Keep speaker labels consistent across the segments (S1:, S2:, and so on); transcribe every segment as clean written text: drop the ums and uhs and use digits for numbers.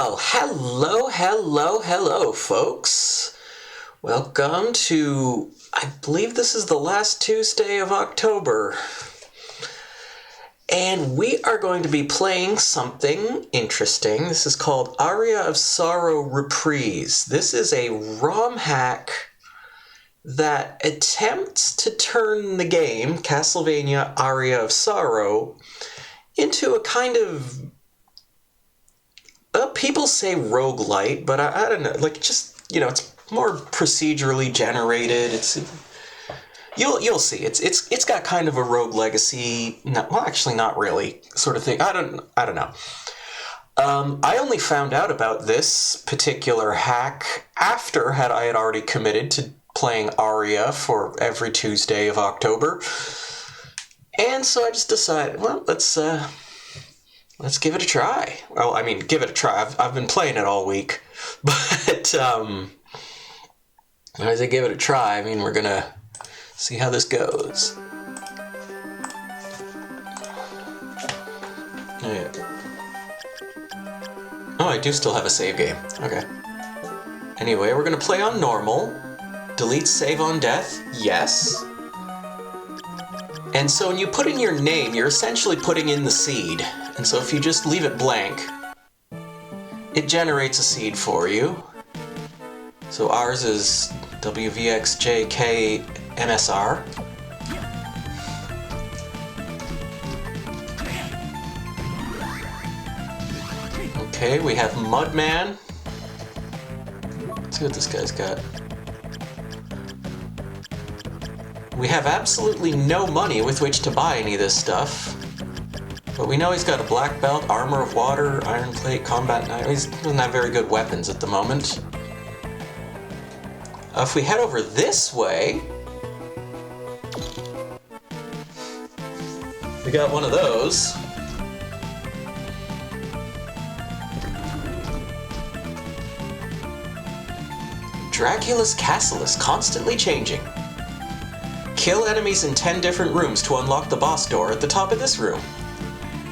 S1: Well, hello, folks. Welcome to, I believe this is the last Tuesday of October. And we are going to be playing something interesting. This is called Aria of Sorrow Reprise. This is a ROM hack that attempts to turn the game, Castlevania Aria of Sorrow, into a kind of, people say roguelite, but I don't know, like just, it's more procedurally generated. You'll see. It's got kind of a rogue legacy, actually not really, sort of thing. I don't know. I only found out about this particular hack after I had already committed to playing Aria for every Tuesday of October. And so I just decided, well, let's give it a try. Well, I mean, give it a try. I've been playing it all week. But when I say give it a try, I mean we're going to see how this goes. Yeah. Oh, I do still have a save game. Okay. Anyway, we're going to play on normal. Delete save on death. Yes. And so when you put in your name, you're essentially putting in the seed. And so if you just leave it blank, it generates a seed for you. So ours is WVXJKMSR. Okay, we have Mudman. Let's see what this guy's got. We have absolutely no money with which to buy any of this stuff. But we know he's got a black belt, armor of water, iron plate, combat knife. He doesn't have very good weapons at the moment. If we head over this way, we got one of those. Dracula's castle is constantly changing. Kill enemies in 10 different rooms to unlock the boss door at the top of this room.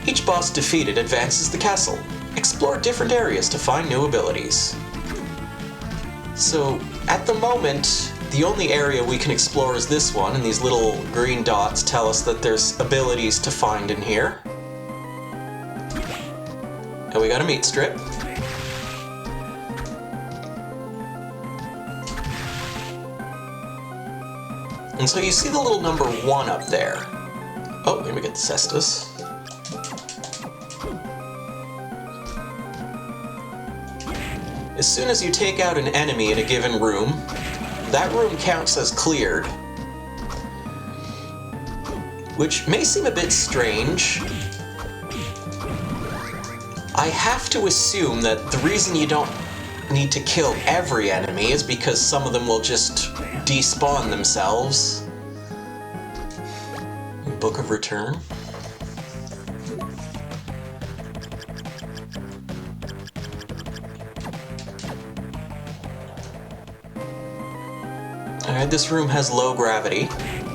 S1: Each boss defeated advances the castle. Explore different areas to find new abilities. So, at the moment, the only area we can explore is this one, and these little green dots tell us that there's abilities to find in here. And we got a meat strip. And so you see the little number 1 up there. Oh, here we get the cestus. As soon as you take out an enemy in a given room, that room counts as cleared. Which may seem a bit strange. I have to assume that the reason you don't need to kill every enemy is because some of them will just despawn themselves. Book of Return. Alright, this room has low gravity,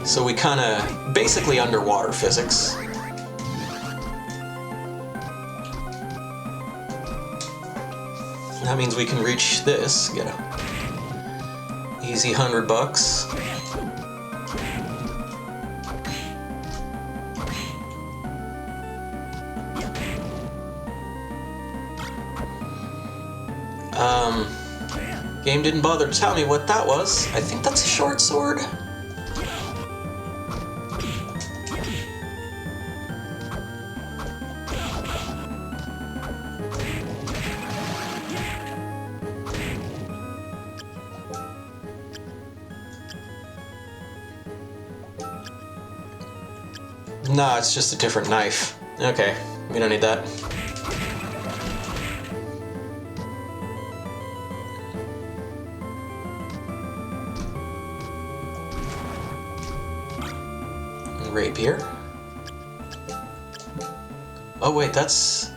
S1: so we kinda basically underwater physics. That means we can reach this, get a easy $100. Game didn't bother to tell me what that was. I think that's a short sword. No, it's just a different knife. Okay, we don't need that. Rapier. Oh wait, that's...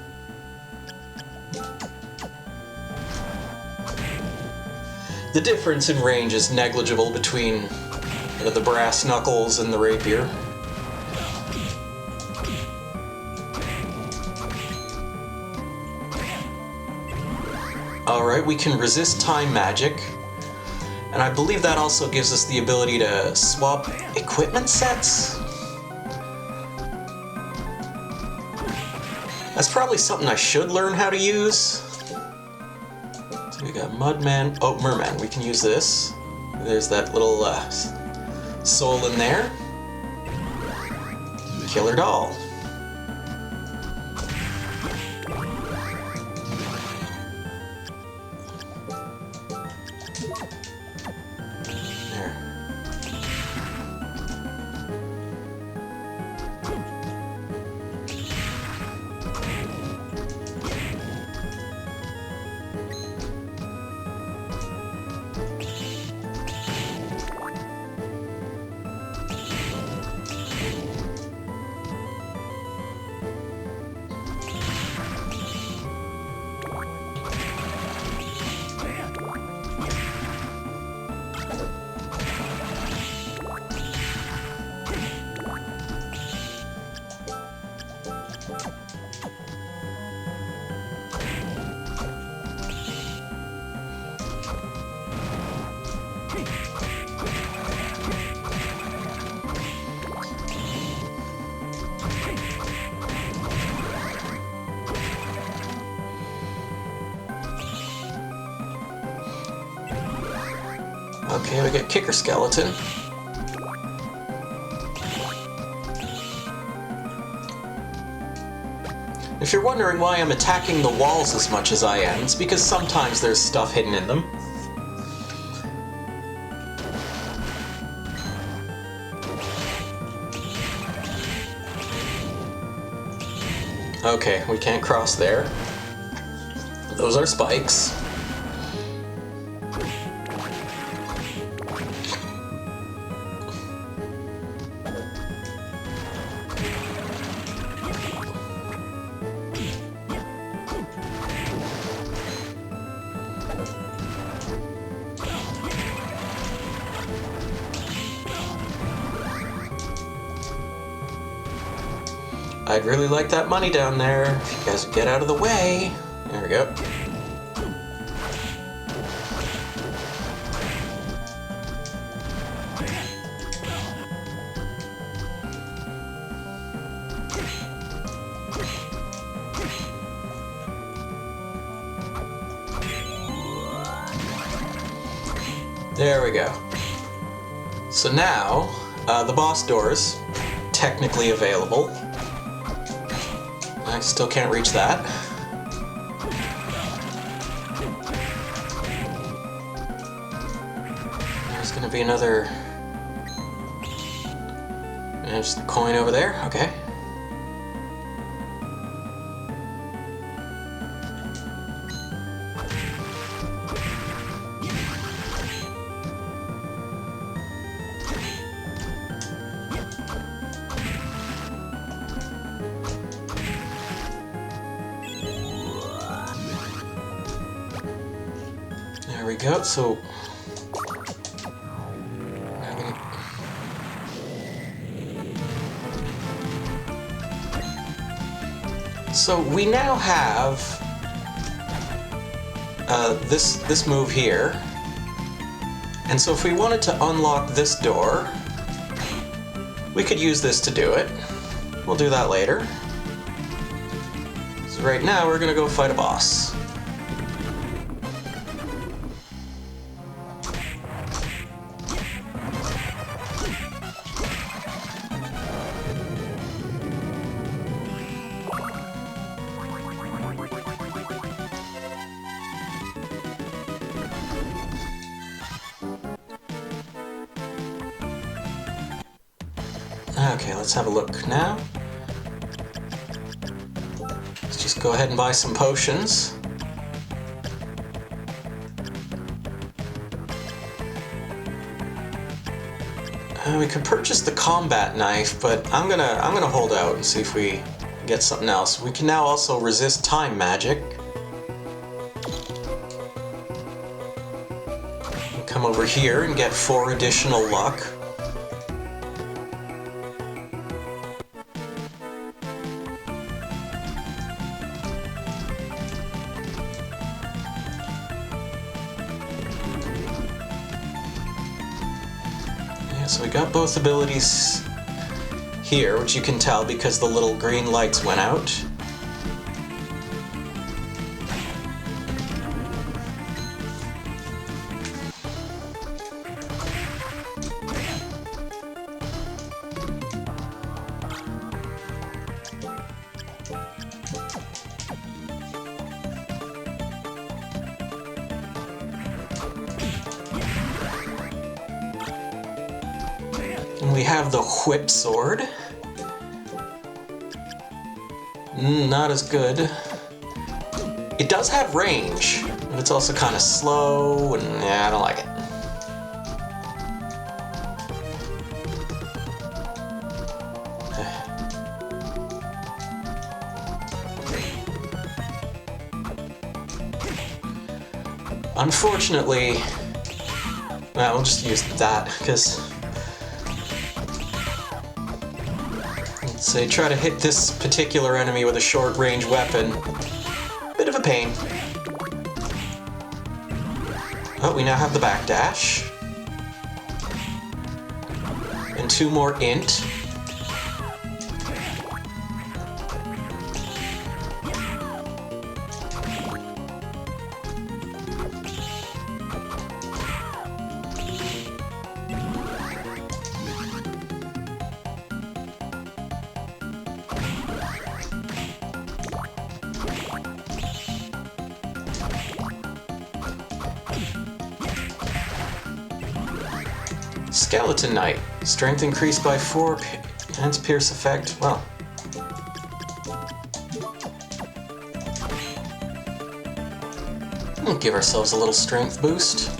S1: The difference in range is negligible between the brass knuckles and the rapier. Alright, we can resist time magic. And I believe that also gives us the ability to swap equipment sets? That's probably something I should learn how to use. So we got Mudman. Oh, Merman. We can use this. There's that little soul in there. Killer doll. There. Okay, we got Kicker Skeleton. If you're wondering why I'm attacking the walls as much as I am, it's because sometimes there's stuff hidden in them. Okay, we can't cross there. Those are spikes. I'd really like that money down there. If you guys would get out of the way. There we go. There we go. So now, the boss door's technically available. I still can't reach that. There's gonna be another... There's the coin over there, okay. There we go, so... So we now have this move here, and so if we wanted to unlock this door, we could use this to do it. We'll do that later. So right now we're gonna go fight a boss. Okay, let's have a look now. Let's just go ahead and buy some potions. We could purchase the combat knife, but I'm gonna hold out and see if we get something else. We can now also resist time magic. Come over here and get 4 additional luck. So we got both abilities here, which you can tell because the little green lights went out. And we have the whip sword. Not as good. It does have range, but it's also kind of slow, and yeah, I don't like it. Unfortunately, well, we'll just use that, because let's say try to hit this particular enemy with a short-range weapon. Bit of a pain. Oh, we now have the backdash. And 2 more int. Skeleton Knight. Strength increased by 4, enhance pierce effect. Well. We'll give ourselves a little strength boost.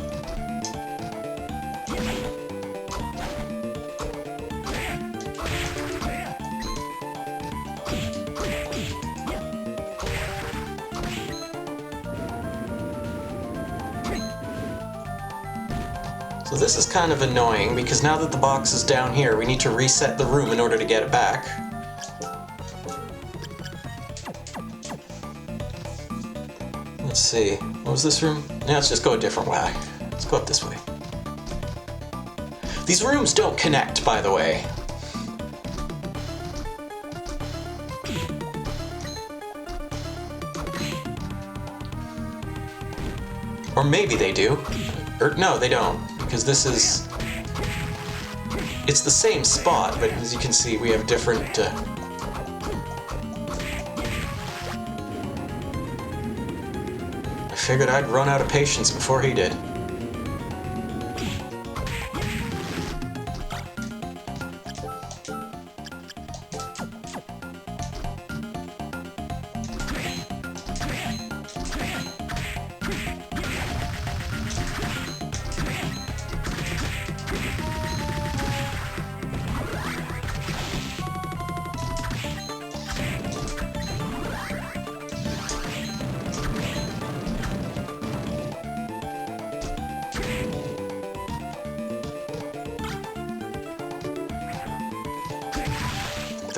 S1: So this is kind of annoying, because now that the box is down here, we need to reset the room in order to get it back. Let's see, what was this room? Yeah, let's just go a different way. Let's go up this way. These rooms don't connect, by the way. Or maybe they do. Or no, they don't. Because this is... It's the same spot, but as you can see, we have different... I figured I'd run out of patience before he did.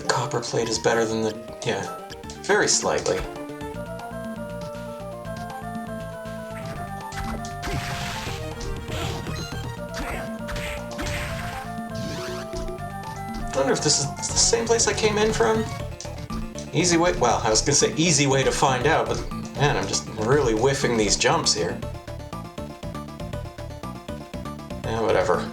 S1: Copper plate is better than the... yeah, very slightly. I wonder if this is the same place I came in from? Easy way... well, I was gonna say easy way to find out, but man, I'm just really whiffing these jumps here. Yeah, whatever.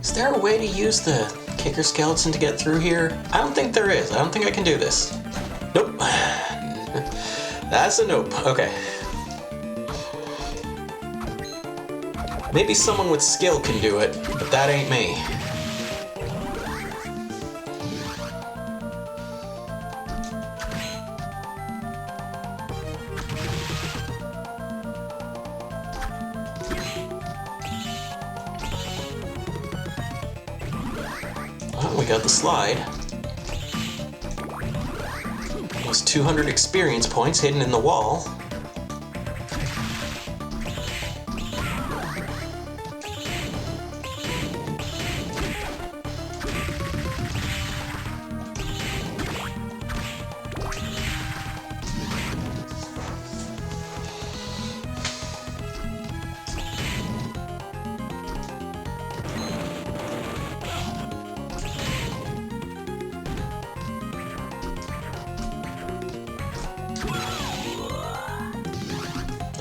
S1: Is there a way to use the kicker skeleton to get through here? I don't think there is. I don't think I can do this. Nope. That's a nope. Okay. Maybe someone with skill can do it, but that ain't me. Well, we got the slide. Those 200 experience points hidden in the wall.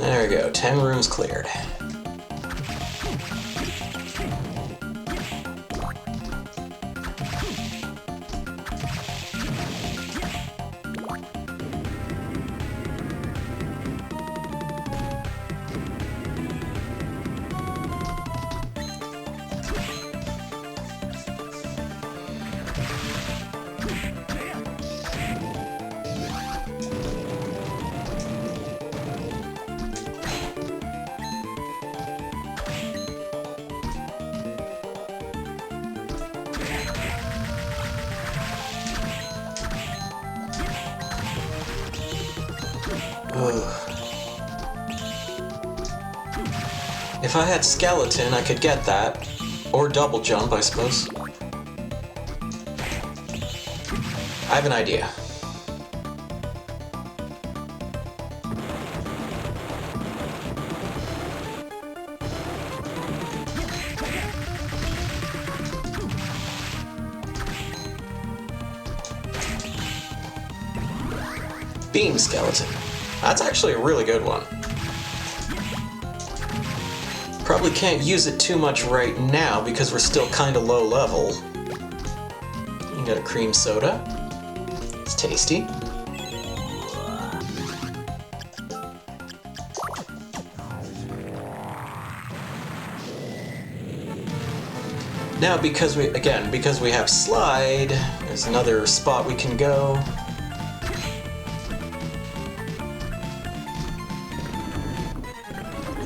S1: There we go, 10 rooms cleared. If I had skeleton, I could get that. Or double jump, I suppose. I have an idea. Beam skeleton. That's actually a really good one. Probably can't use it too much right now because we're still kind of low level. You got a cream soda. It's tasty. Now because we have slide, there's another spot we can go.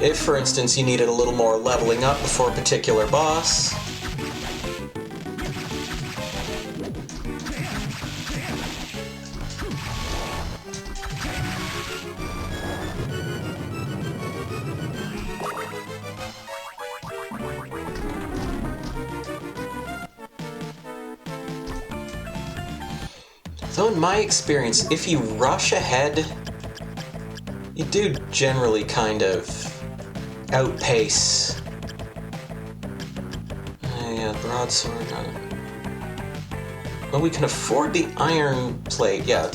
S1: If, for instance, you needed a little more leveling up before a particular boss. So in my experience, if you rush ahead, you do generally kind of outpace. Yeah, broadsword. Well, we can afford the iron plate. Yeah.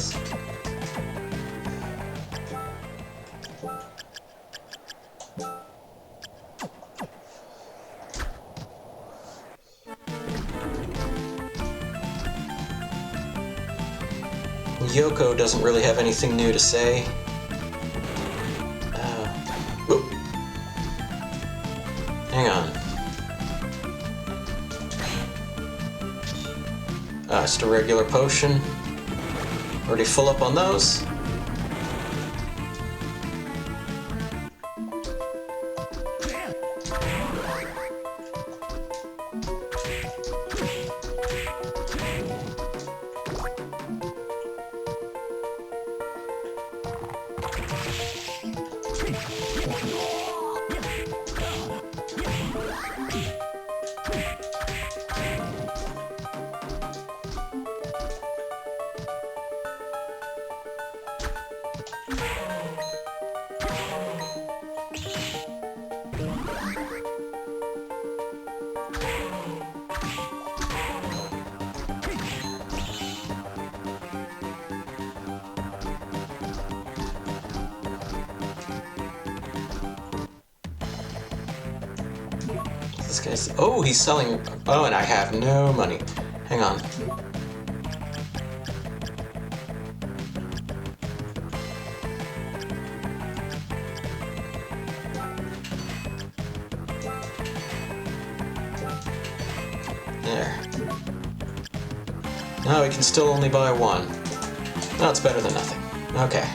S1: Yoko doesn't really have anything new to say. Hang on. Just a regular potion. Already full up on those. This guy's... Oh, he's selling... Oh, and I have no money. Hang on. There. Now we can still only buy one. No, it's better than nothing. Okay.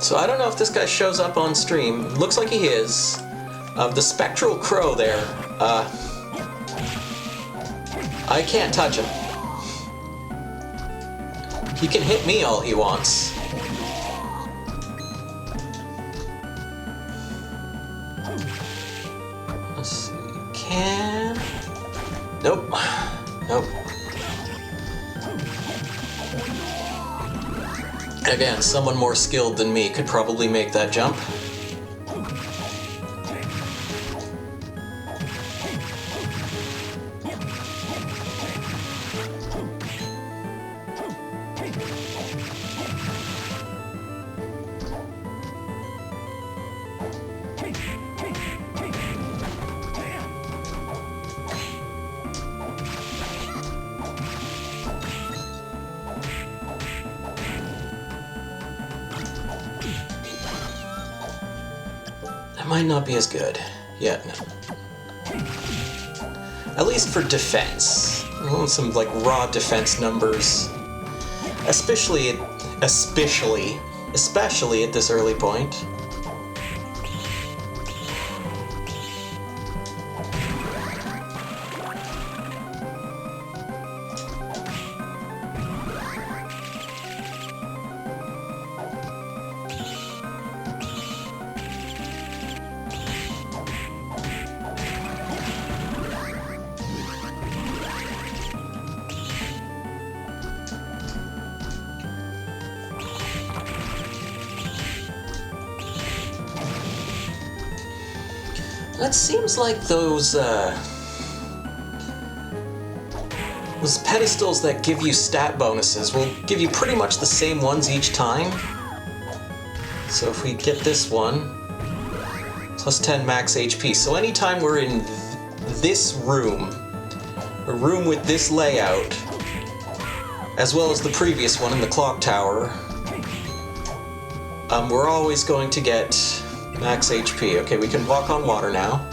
S1: So I don't know if this guy shows up on stream. Looks like he is. The Spectral Crow there. I can't touch him. He can hit me all he wants. Let's see. Can... Nope. Nope. Again, someone more skilled than me could probably make that jump. Might not be as good. Yeah, no. At least for defense. I want some, like, raw defense numbers. Especially at this early point. It seems like those pedestals that give you stat bonuses will give you pretty much the same ones each time. So if we get this one, plus 10 max HP. So anytime we're in this room, a room with this layout, as well as the previous one in the clock tower, we're always going to get max HP. Okay, we can walk on water now.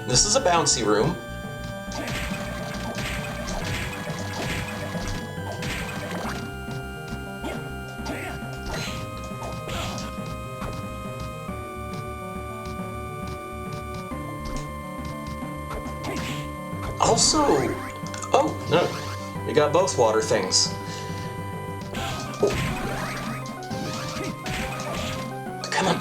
S1: This is a bouncy room. Also... Oh, no. We got both water things. Come on.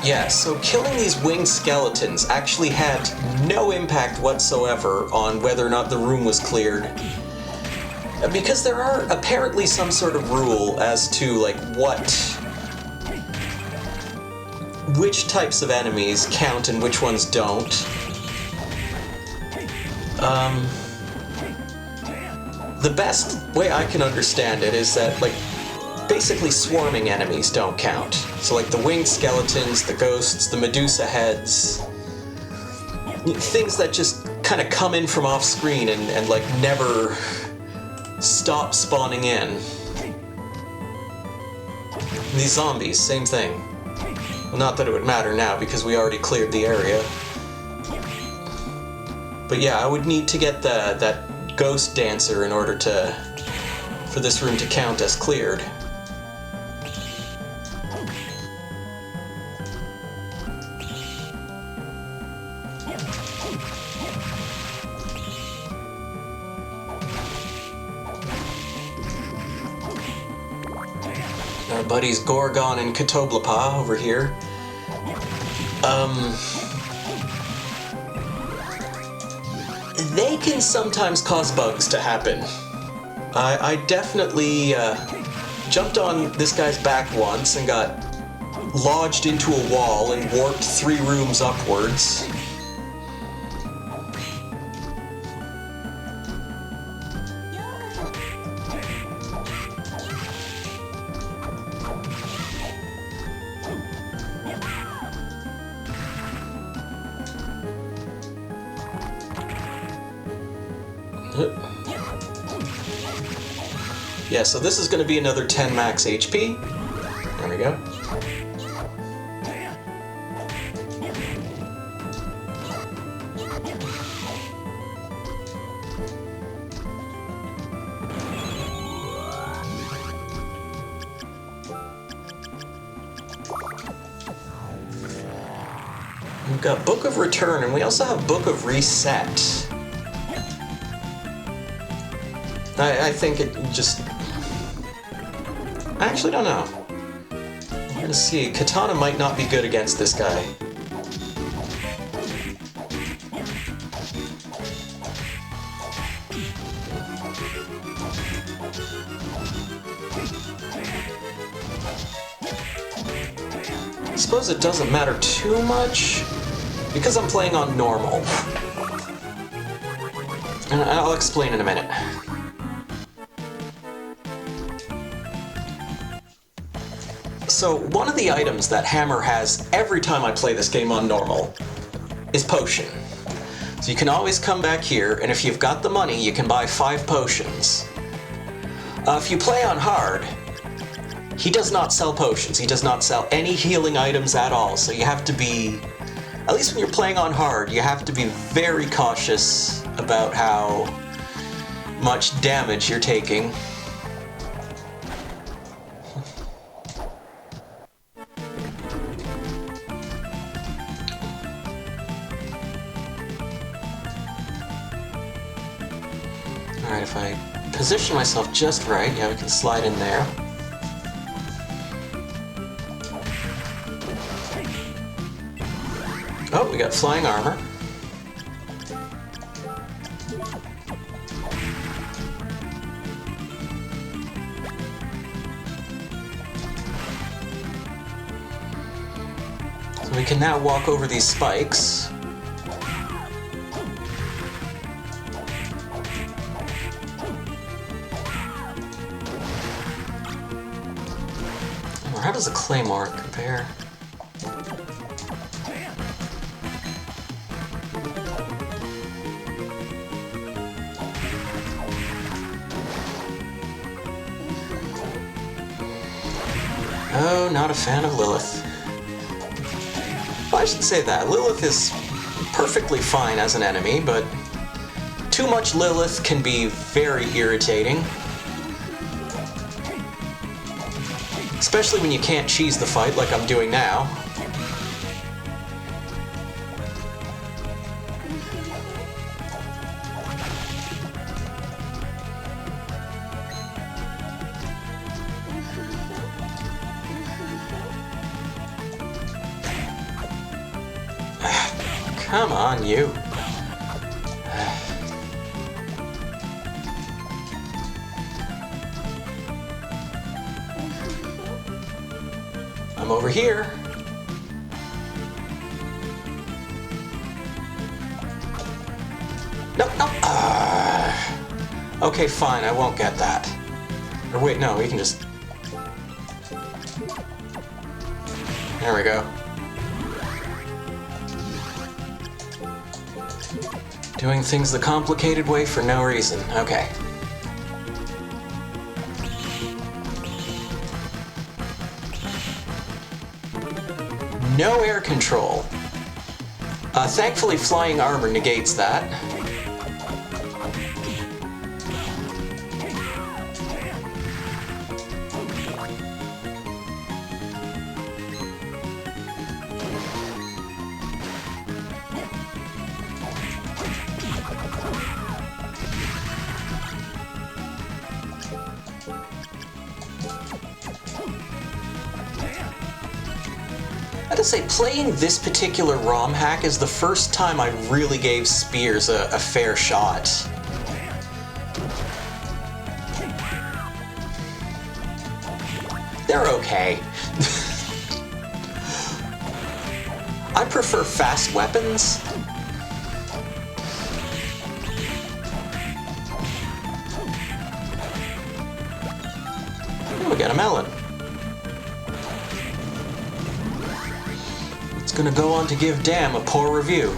S1: Yeah, so killing these winged skeletons actually had no impact whatsoever on whether or not the room was cleared. Because there are apparently some sort of rule as to, like, which types of enemies count and which ones don't. The best way I can understand it is that, like, basically swarming enemies don't count. So, like, the winged skeletons, the ghosts, the Medusa heads, things that just kind of come in from off screen and like, never stop spawning in. These zombies, same thing. Well, not that it would matter now, because we already cleared the area. But yeah, I would need to get that ghost dancer in order for this room to count as cleared. Our buddies Gorgon and Katoblapa over here. They can sometimes cause bugs to happen. I definitely jumped on this guy's back once and got lodged into a wall and warped 3 rooms upwards. Yeah, so this is going to be another 10 max HP. There we go. We've got Book of Return, and we also have Book of Reset. I think it just... I actually don't know. We're gonna see. Katana might not be good against this guy. I suppose it doesn't matter too much, because I'm playing on normal. And I'll explain in a minute. So, one of the items that Hammer has every time I play this game on normal is Potion. So you can always come back here, and if you've got the money, you can buy 5 potions. If you play on hard, he does not sell potions. He does not sell any healing items at all, so you have to be... At least when you're playing on hard, you have to be very cautious about how much damage you're taking. Alright, if I position myself just right, yeah, we can slide in there. Oh, we got flying armor. So we can now walk over these spikes. How does a claymore compare? Oh, not a fan of Lilith. Well, I should say that. Lilith is perfectly fine as an enemy, but too much Lilith can be very irritating. Especially when you can't cheese the fight like I'm doing now. Come on, you. I'm over here. Nope, nope. Okay, fine, I won't get that. Or wait, no, we can just... There we go. Doing things the complicated way for no reason. Okay. No air control. Thankfully, flying armor negates that. I have to say, playing this particular ROM hack is the first time I really gave spears a fair shot. They're okay. I prefer fast weapons. Oh, we got a melon. It's gonna go on to give Damn a poor review.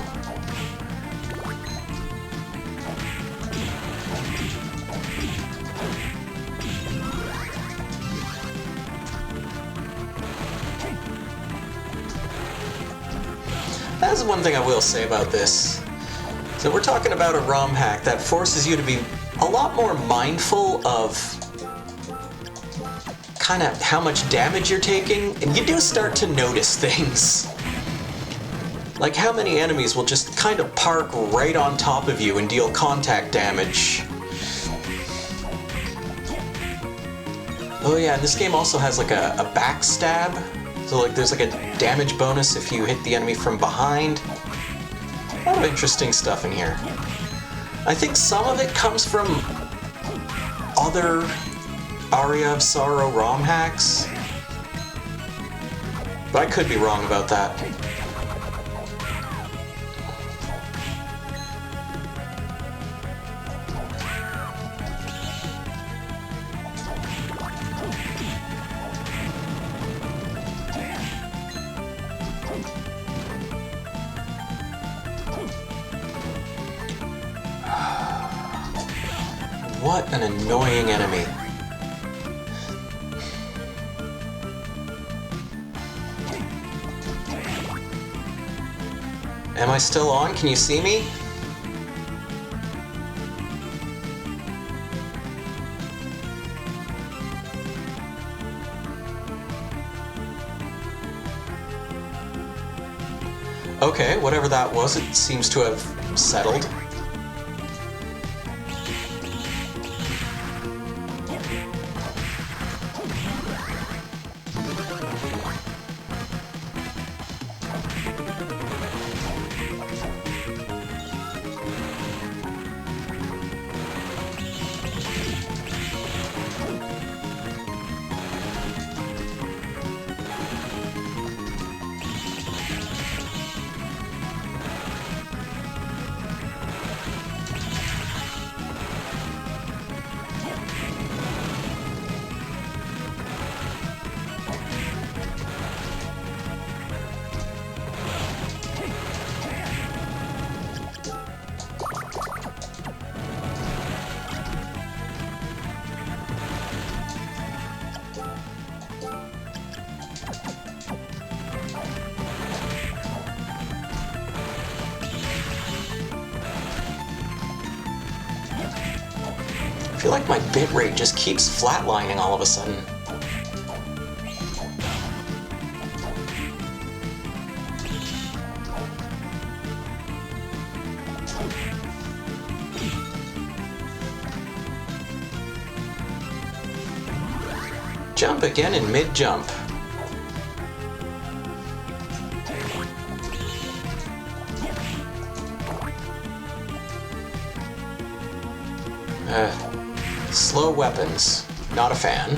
S1: is one thing I will say about this. So we're talking about a ROM hack that forces you to be a lot more mindful of kind of how much damage you're taking, and you do start to notice things. Like how many enemies will just kind of park right on top of you and deal contact damage. Oh yeah, and this game also has like a backstab. So like there's like a damage bonus if you hit the enemy from behind. A lot of interesting stuff in here. I think some of it comes from other Aria of Sorrow ROM hacks, but I could be wrong about that. What an annoying enemy. Am I still on? Can you see me? Okay, whatever that was, it seems to have settled. I feel like my bitrate just keeps flatlining all of a sudden. Jump again in mid-jump. Slow weapons. Not a fan.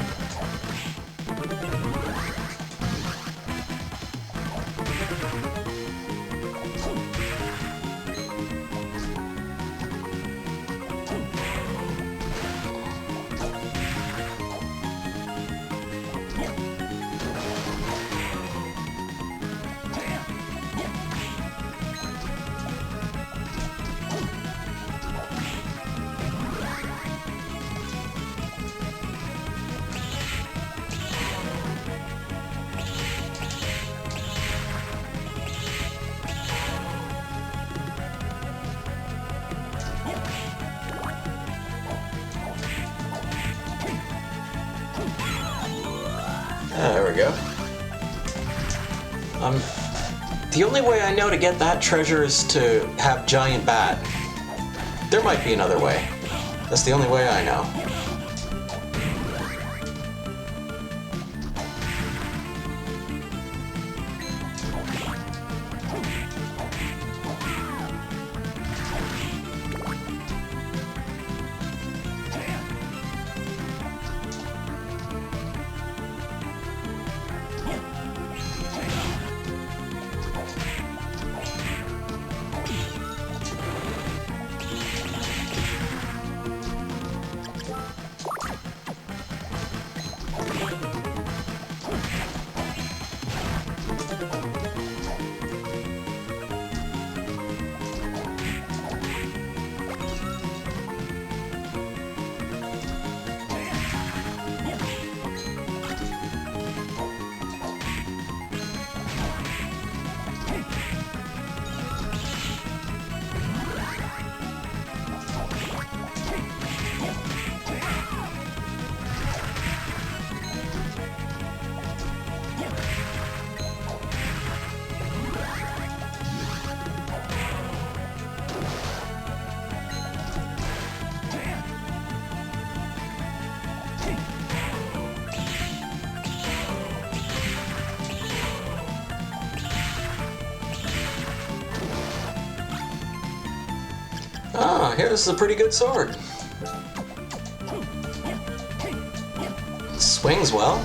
S1: There we go. The only way I know to get that treasure is to have Giant Bat. There might be another way. That's the only way I know. I hear this is a pretty good sword. Swings well.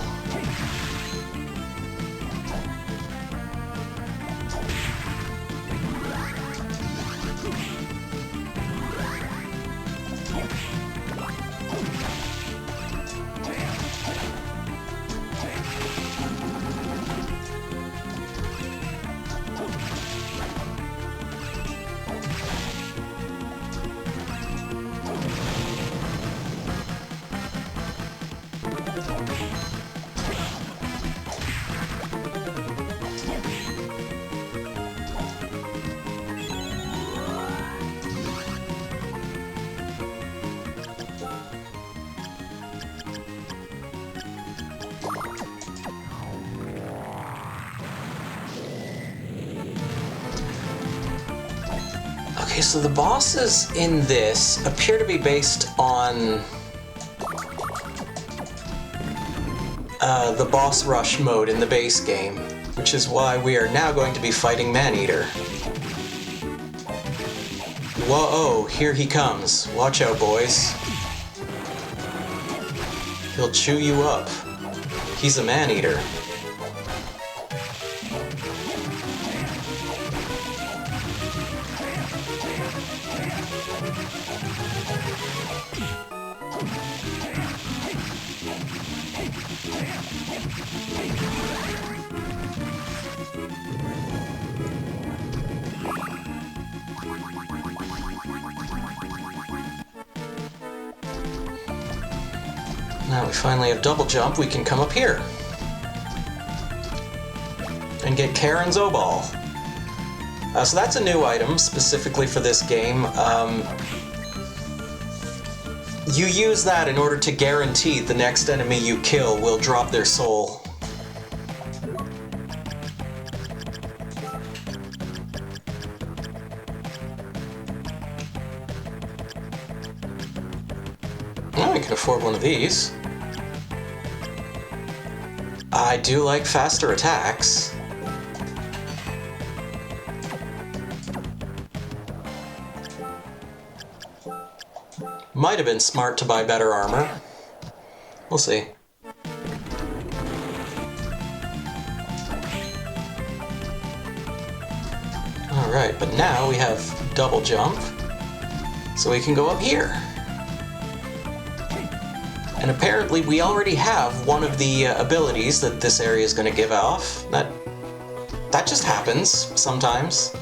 S1: Okay, so the bosses in this appear to be based on the boss rush mode in the base game, which is why we are now going to be fighting Maneater. Whoa, here he comes. Watch out, boys. He'll chew you up. He's a Maneater. Now we finally have double jump, we can come up here and get Karen's O-Ball. So that's a new item specifically for this game. You use that in order to guarantee the next enemy you kill will drop their soul. Well, we can afford one of these. I do like faster attacks. Might have been smart to buy better armor. We'll see. Alright, but now we have double jump, so we can go up here. And apparently we already have one of the abilities that this area is going to give off. That just happens sometimes.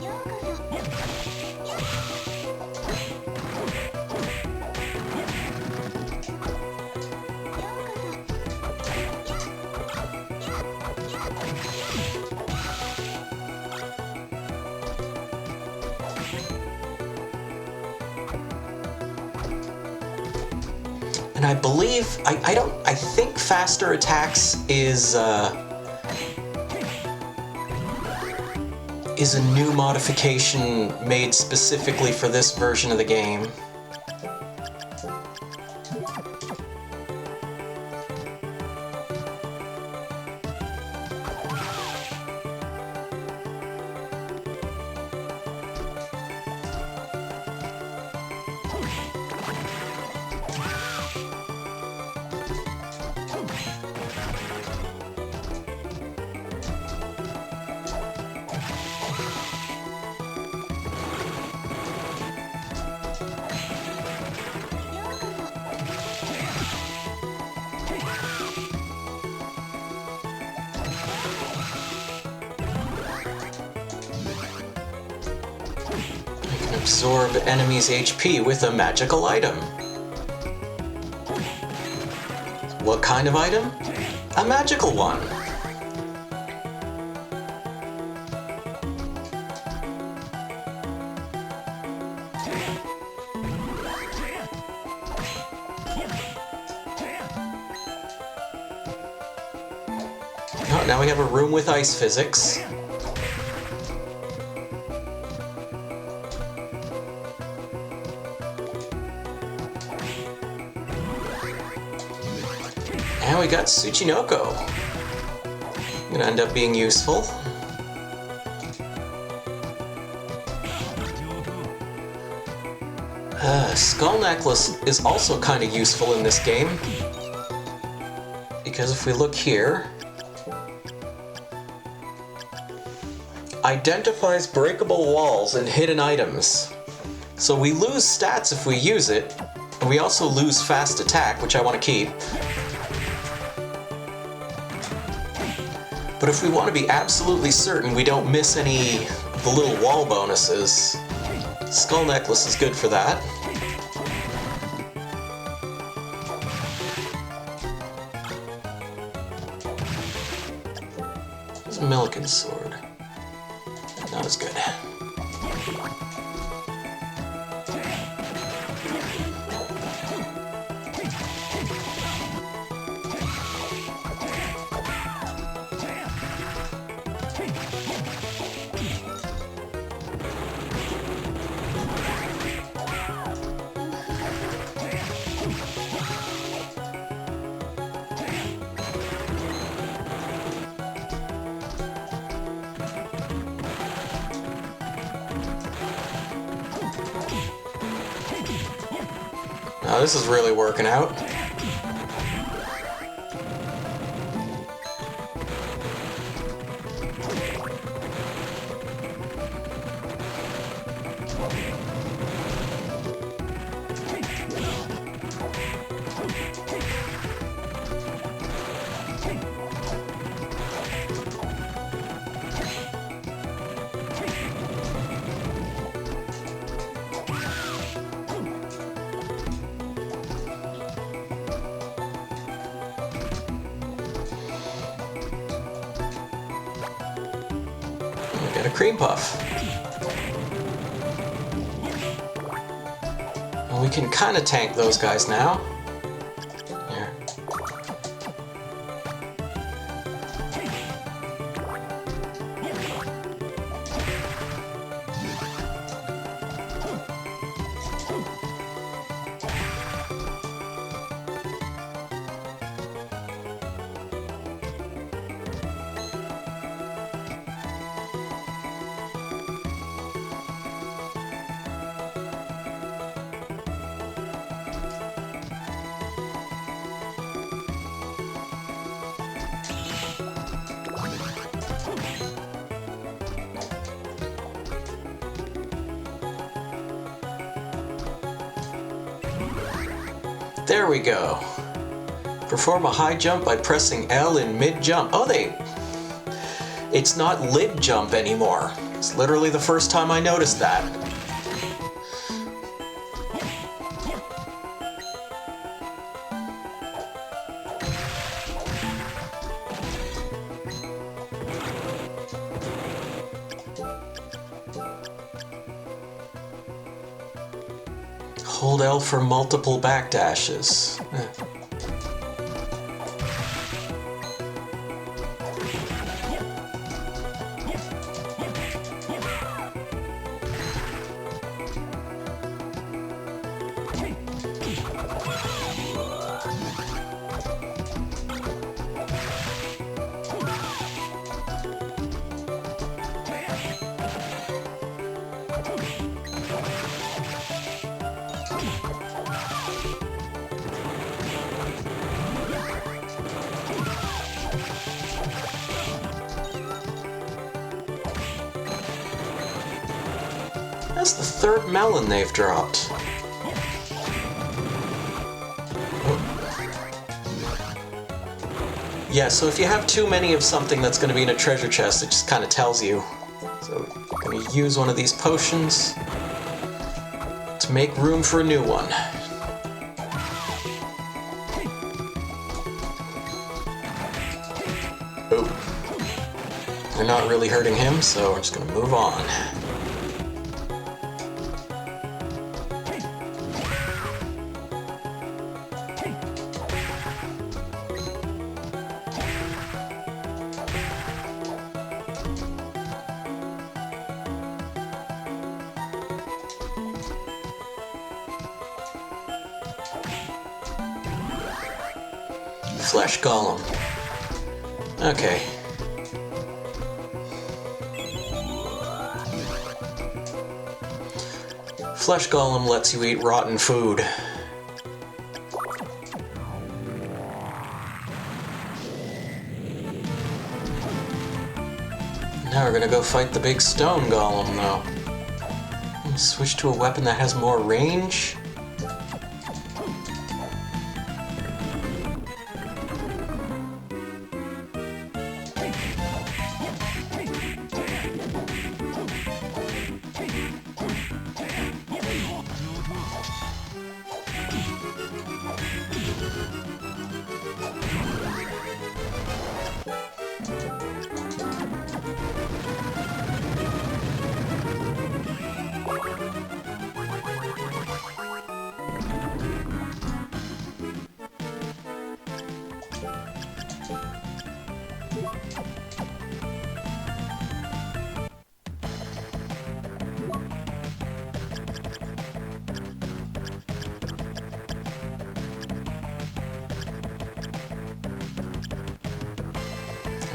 S1: And I believe, I think faster attacks is a new modification made specifically for this version of the game. Absorb enemies' HP with a magical item. What kind of item? A magical one. Oh, now we have a room with ice physics. And we got Tsuchinoko. Gonna end up being useful. Skull Necklace is also kind of useful in this game, because if we look here, identifies breakable walls and hidden items. So we lose stats if we use it, and we also lose fast attack, which I want to keep. But if we want to be absolutely certain we don't miss any of the little wall bonuses, Skull Necklace is good for that. There's a Milliken sword. Not as good. Now this is really working out. Get a cream puff. Well, we can kind of tank those guys now. Here. There we go. Perform a high jump by pressing L in mid-jump. Oh, it's not lid jump anymore. It's literally the first time I noticed that. Hold L for multiple backdashes. That's the third melon they've dropped. Yeah, so if you have too many of something that's going to be in a treasure chest, it just kind of tells you. So I'm going to use one of these potions to make room for a new one. Oh. They're not really hurting him, so we're just going to move on. Flesh Golem. Okay. flesh golem lets you eat rotten food. Now we're gonna go fight the big stone golem, though. Switch to a weapon that has more range.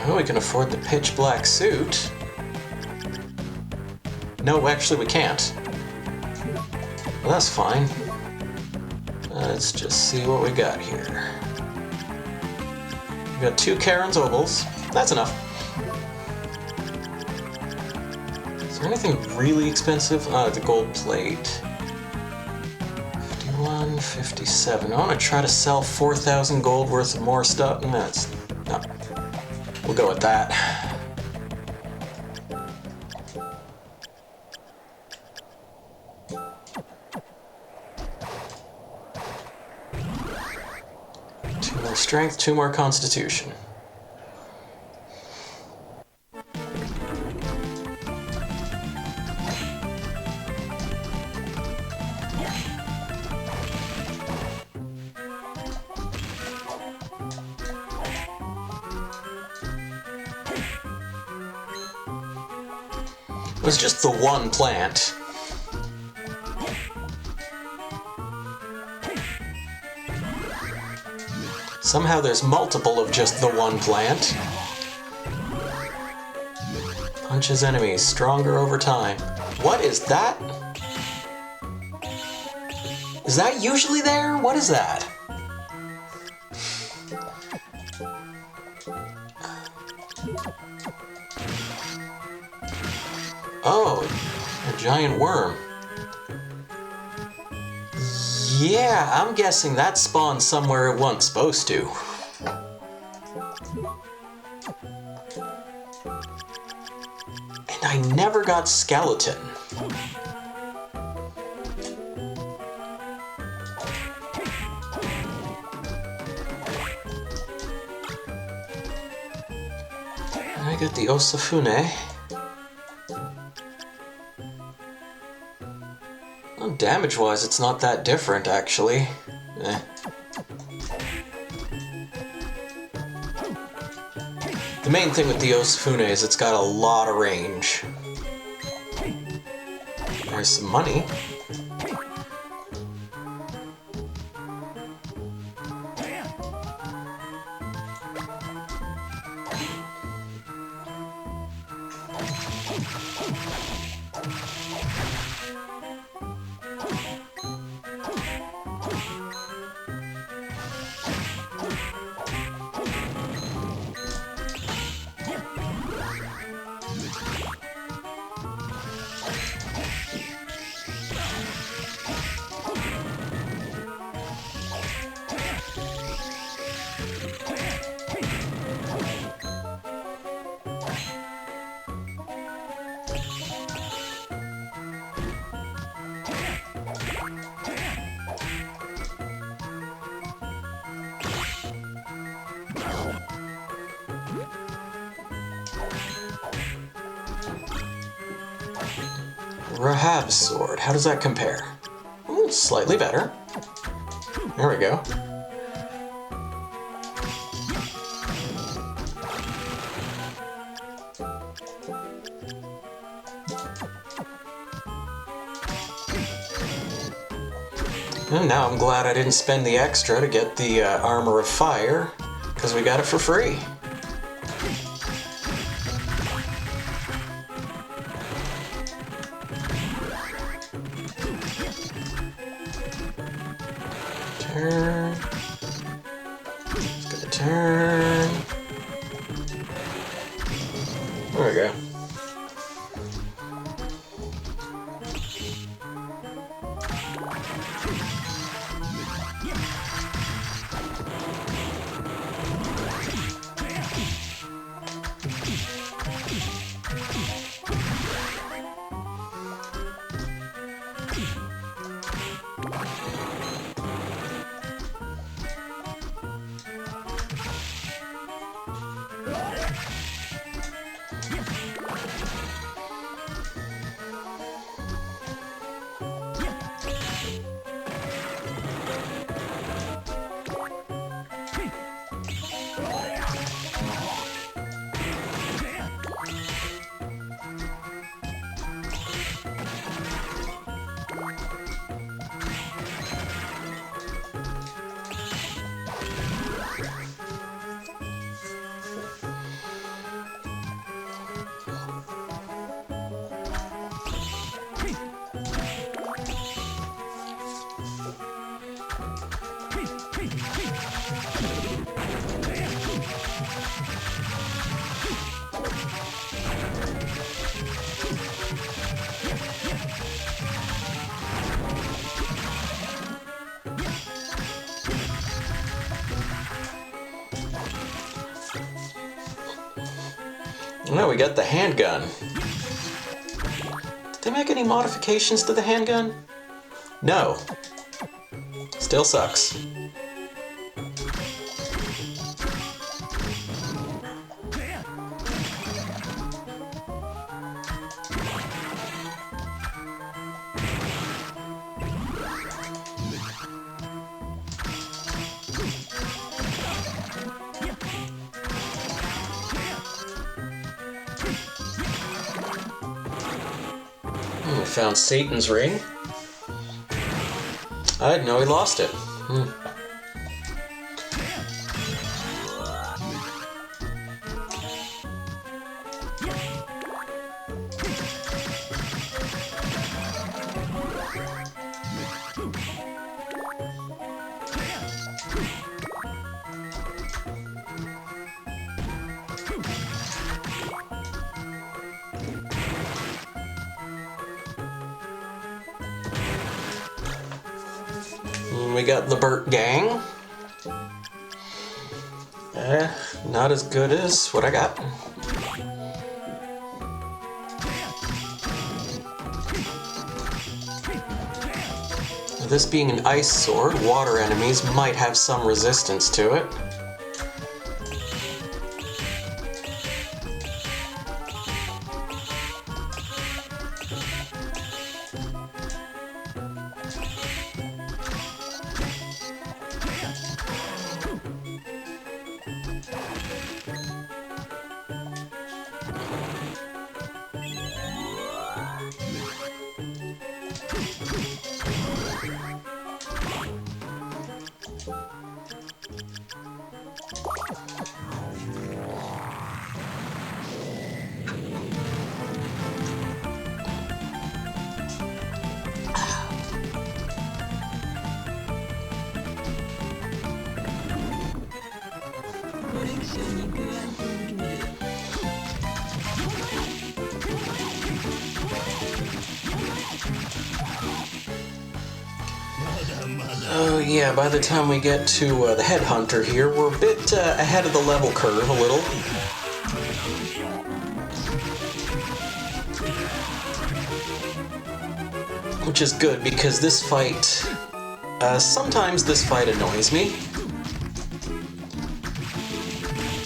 S1: Oh, we can afford the pitch black suit. No, actually we can't. Well, that's fine. Let's just see what we got here. We got 2 Karen's ovals. That's enough. Is there anything really expensive? Oh, the gold plate. 51, 57. I want to try to sell 4,000 gold worth of more stuff. No, that's no. We'll go with that. Two more strength, 2 more constitution. It was just the one plant. Somehow there's multiple of just the one plant. Punches enemies stronger over time. What is that? Is that usually there? What is that? Oh, a giant worm. Yeah, I'm guessing that spawned somewhere it wasn't supposed to. And I never got skeleton. And I got the Osafune. Well, damage-wise, it's not that different, actually. Eh. The main thing with the Osafune is it's got a lot of range. There's some money. Rahab's sword. How does that compare? Ooh, slightly better. There we go. And now I'm glad I didn't spend the extra to get the Armor of Fire, because we got it for free. No, we got the handgun. Did they make any modifications to the handgun? No. Still sucks. We found Satan's ring. I didn't know he lost it. We got the Burt Gang. Not as good as what I got. This being an ice sword, water enemies might have some resistance to it. Oh yeah, by the time we get to the Headhunter here, we're a bit ahead of the level curve a little. Which is good, because this fight, sometimes this fight annoys me.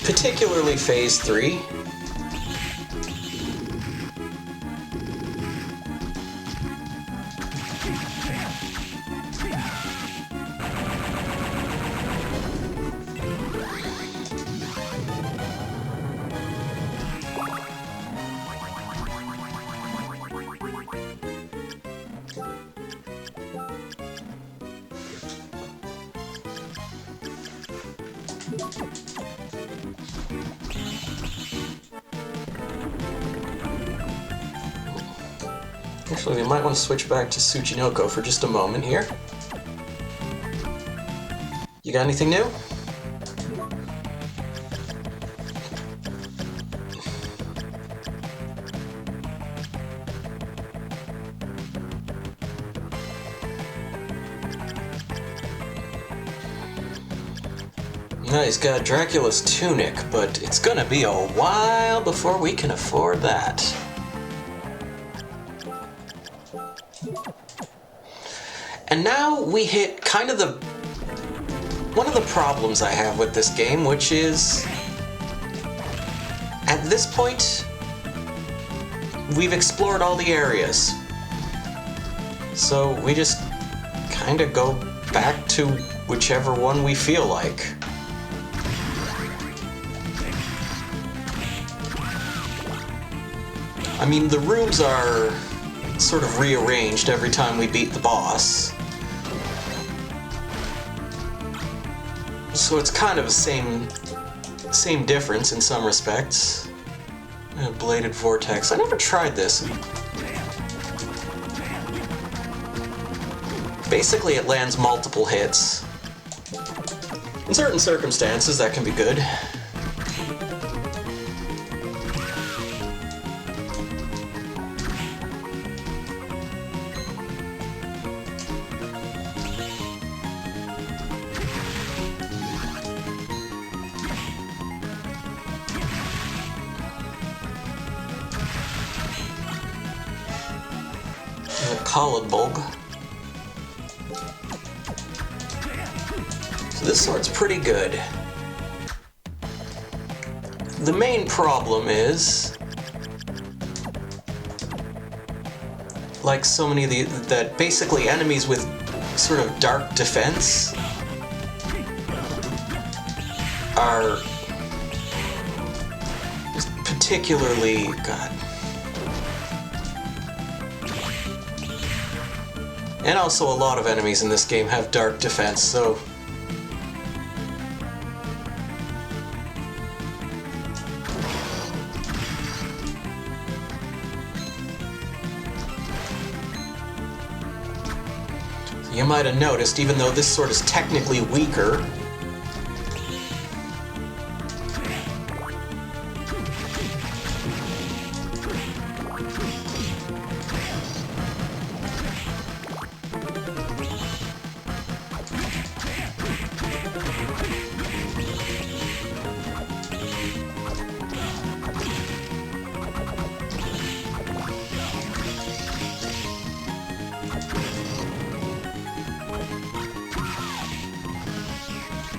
S1: Particularly Phase 3. Actually, we might want to switch back to Tsuchinoko for just a moment here. You got anything new? No, he's got Dracula's tunic, but it's gonna be a while before we can afford that. And now we hit kind of one of the problems I have with this game, which is, at this point, we've explored all the areas. So we just kind of go back to whichever one we feel like. I mean, the rooms are sort of rearranged every time we beat the boss. So it's kind of the same difference in some respects. Bladed Vortex. I never tried this. Basically, it lands multiple hits. In certain circumstances, that can be good. Bulb. So this sword's pretty good. The main problem is, like so many of that basically enemies with sort of dark defense are just particularly, God. And also a lot of enemies in this game have dark defense, so you might have noticed, even though this sword is technically weaker,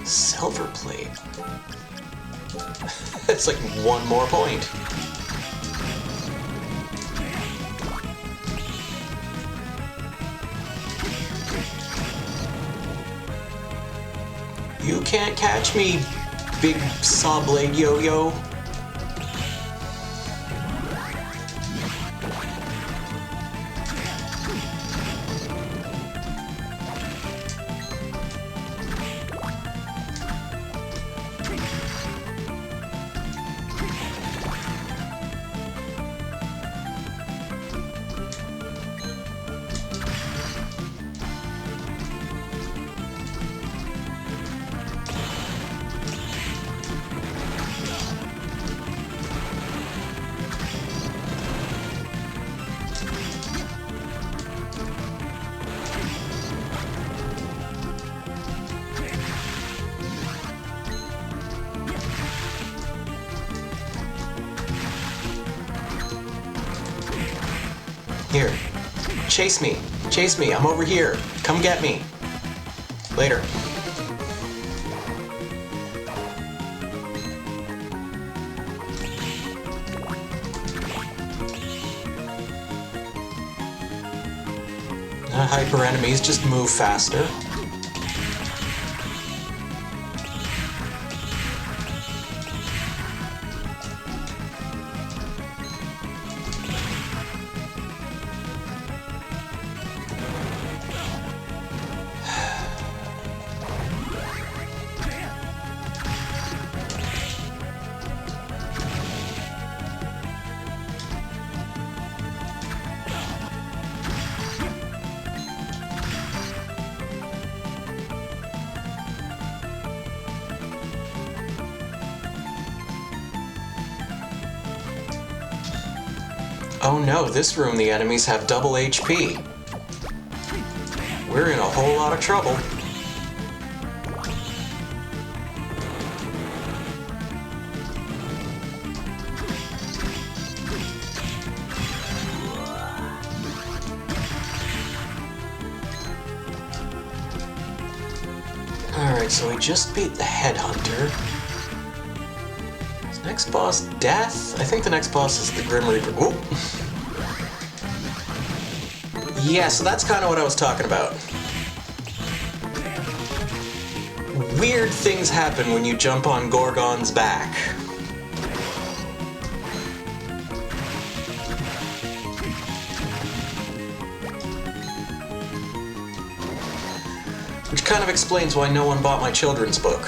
S1: silver plate. It's like one more point. You can't catch me, big saw blade yo-yo. Here, chase me, I'm over here, come get me. Later. Hyper enemies just move faster. Oh no, this room the enemies have double HP. We're in a whole lot of trouble. Alright, so we just beat the Headhunter. Next boss, Death? I think the next boss is the Grim Reaper. Oh! Yeah, so that's kind of what I was talking about. Weird things happen when you jump on Gorgon's back. Which kind of explains why no one bought my children's book.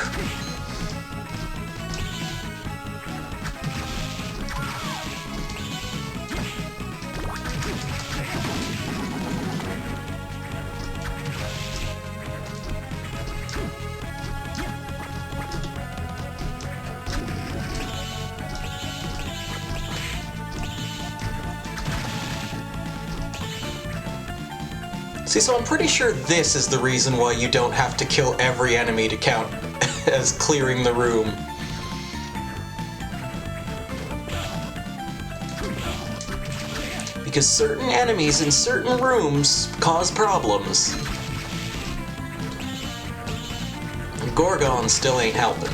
S1: See, so I'm pretty sure this is the reason why you don't have to kill every enemy to count as clearing the room. because certain enemies in certain rooms cause problems. And Gorgon still ain't helping.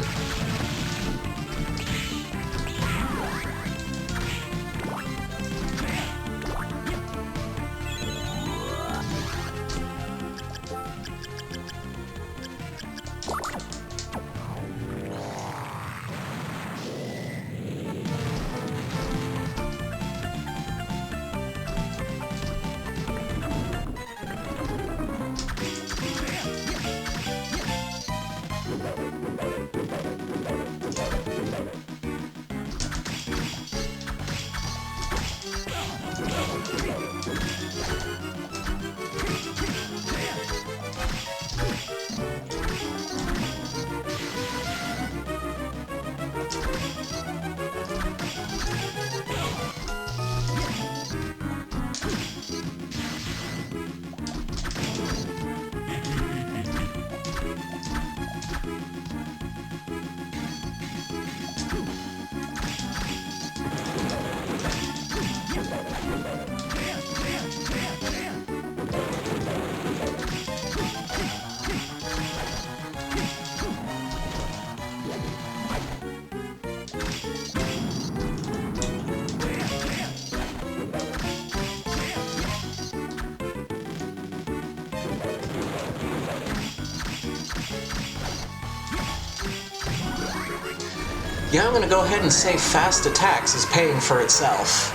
S1: Yeah, I'm gonna go ahead and say fast attacks is paying for itself.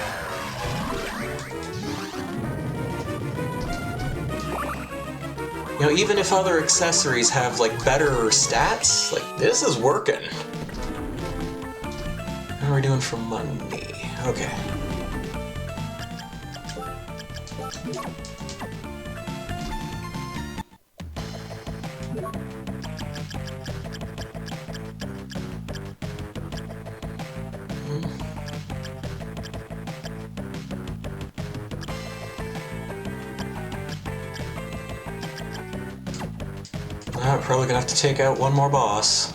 S1: You know, even if other accessories have, like, better stats, like, this is working. How are we doing for money? Okay. We're probably gonna have to take out one more boss.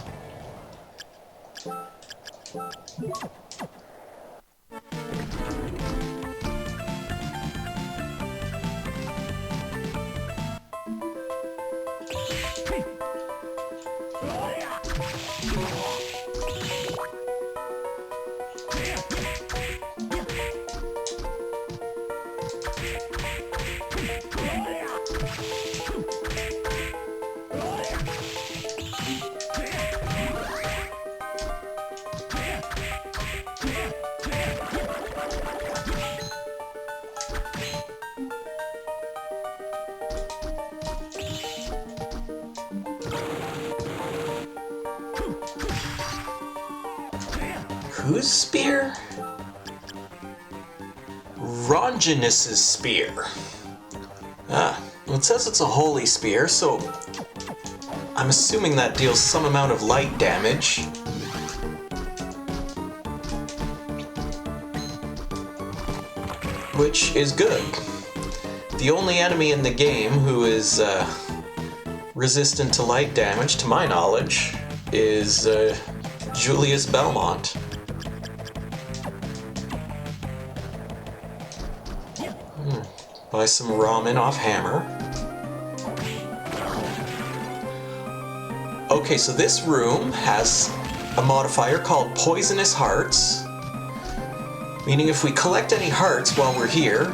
S1: Whose spear? Ronginus's spear. Ah, well, it says it's a holy spear, so I'm assuming that deals some amount of light damage. Which is good. The only enemy in the game who is resistant to light damage, to my knowledge, is Julius Belmont. Buy some ramen off Hammer. Okay, so this room has a modifier called Poisonous Hearts, meaning if we collect any hearts while we're here,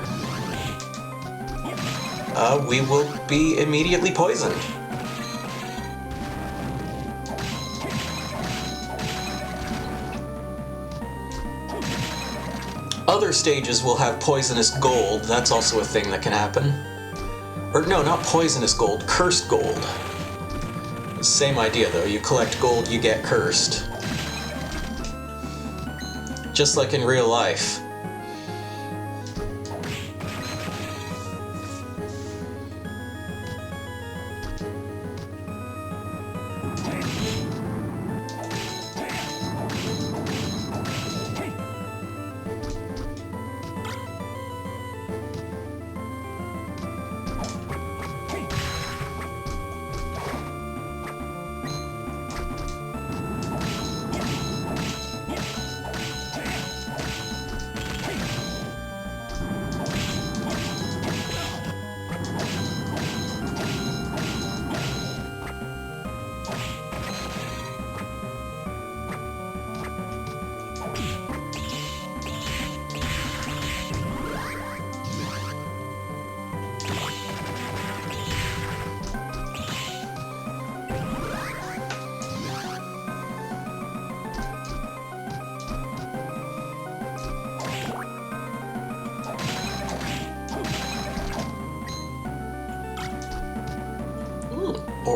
S1: we will be immediately poisoned. Other stages will have poisonous gold. That's also a thing that can happen. Or no, not poisonous gold, cursed gold. Same idea though, you collect gold, you get cursed. Just like in real life.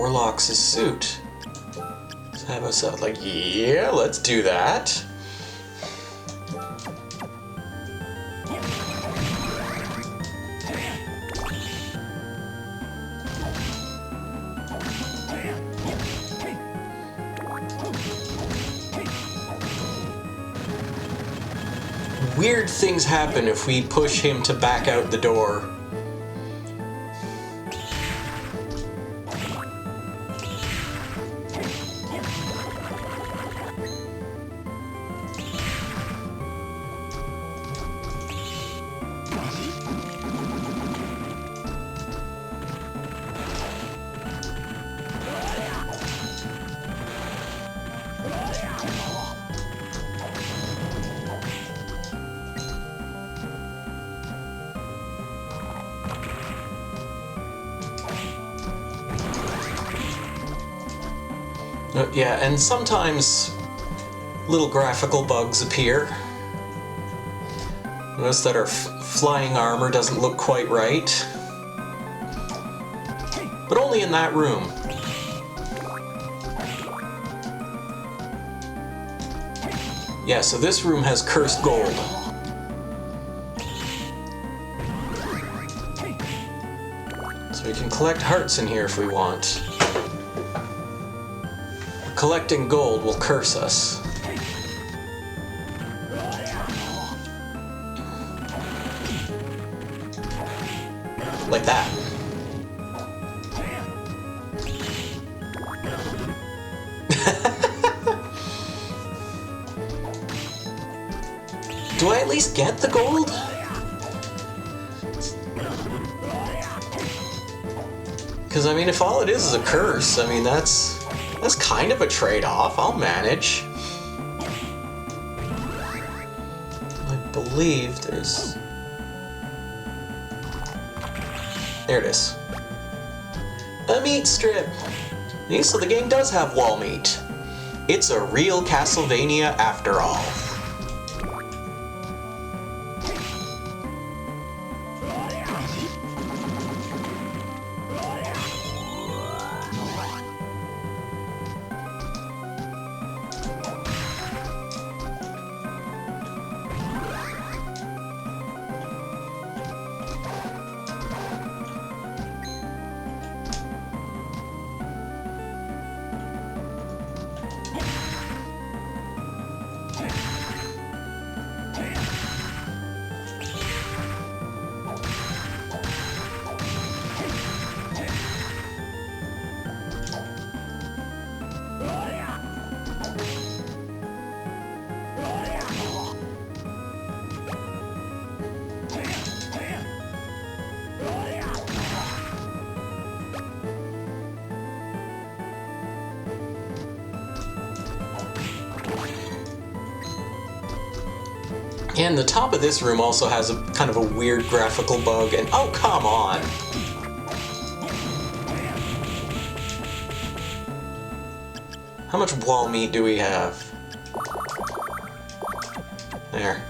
S1: Warlock's suit. Let's have us out like, yeah, let's do that. Weird things happen if we push him to back out the door. Yeah, and sometimes little graphical bugs appear. Notice that our flying armor doesn't look quite right. But only in that room. Yeah, so this room has cursed gold. So we can collect hearts in here if we want. Collecting gold will curse us. Like that. Do I at least get the gold? Because, I mean, if all it is a curse, I mean, that's kind of a trade-off. I'll manage. I believe there's... There it is. A meat strip! So the game does have wall meat. It's a real Castlevania after all. And the top of this room also has a kind of a weird graphical bug, and oh, come on! How much wall meat do we have? There.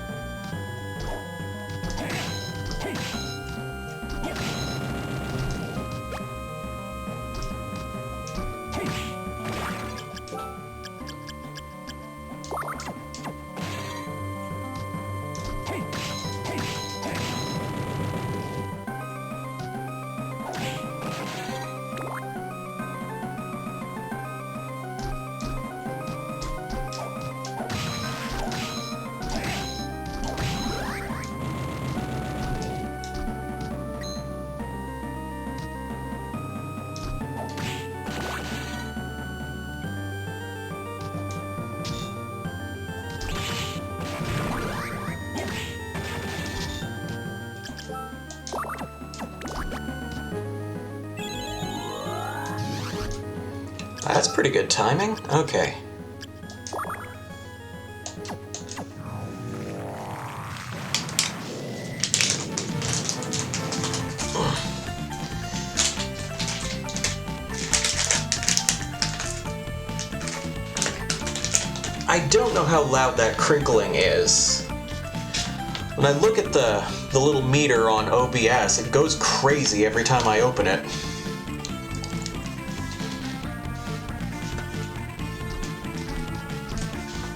S1: That's pretty good timing. Okay. I don't know how loud that crinkling is. When I look at the little meter on OBS, it goes crazy every time I open it.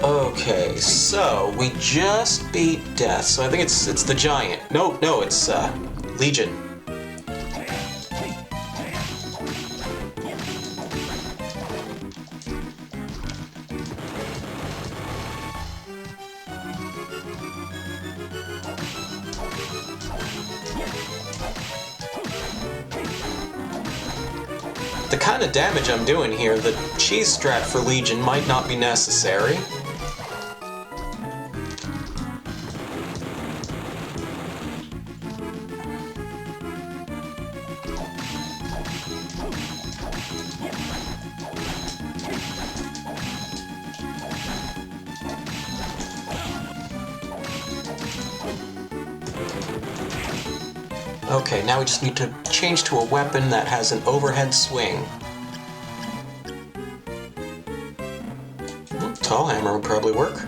S1: Okay, so we just beat Death, so I think it's the Giant. No, it's Legion. The kind of damage I'm doing here, the cheese strat for Legion might not be necessary. Okay, now we just need to change to a weapon that has an overhead swing. Tall hammer would probably work.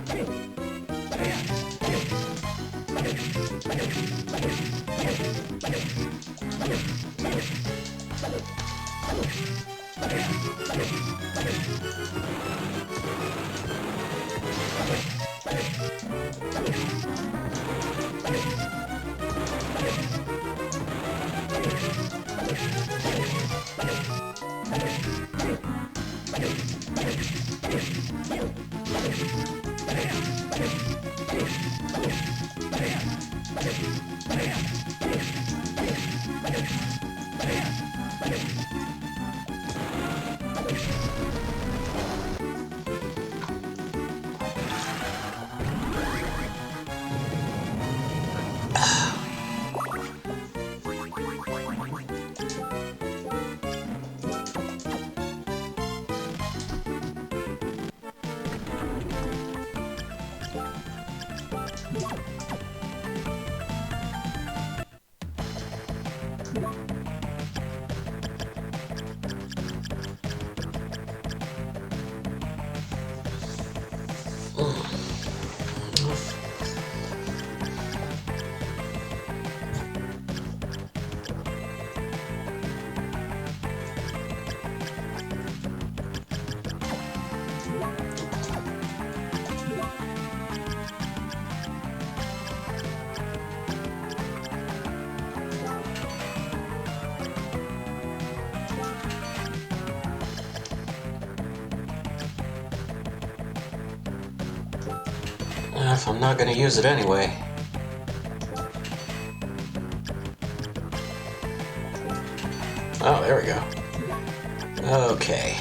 S1: If I'm not gonna use it anyway. Oh, there we go. Okay.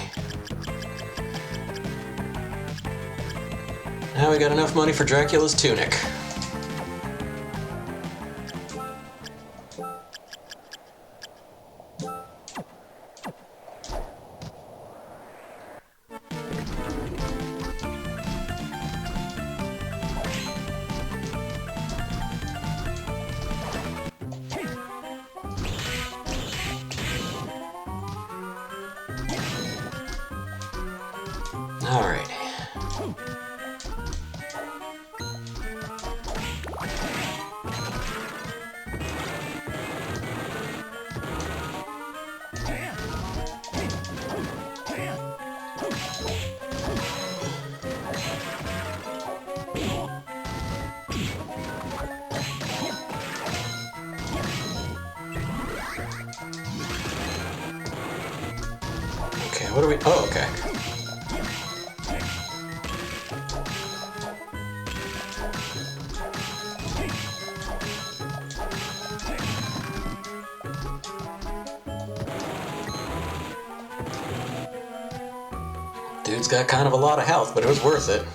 S1: Now we got enough money for Dracula's tunic. Alright. Okay, what do we... Oh, okay. Dude's got kind of a lot of health, but it was worth it.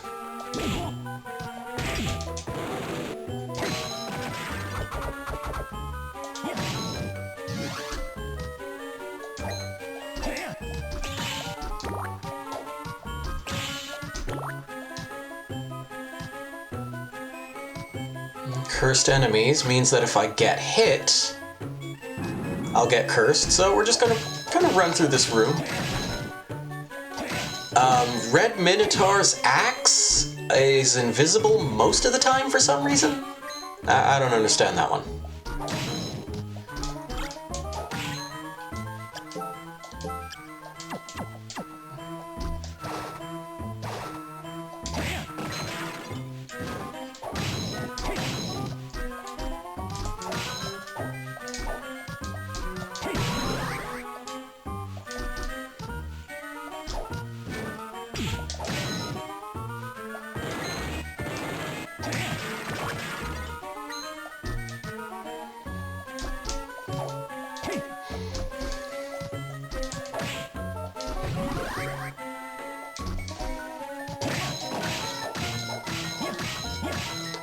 S1: Cursed enemies means that if I get hit, I'll get cursed, so we're just gonna kind of run through this room. Red Minotaur's axe is invisible most of the time for some reason. I don't understand that one.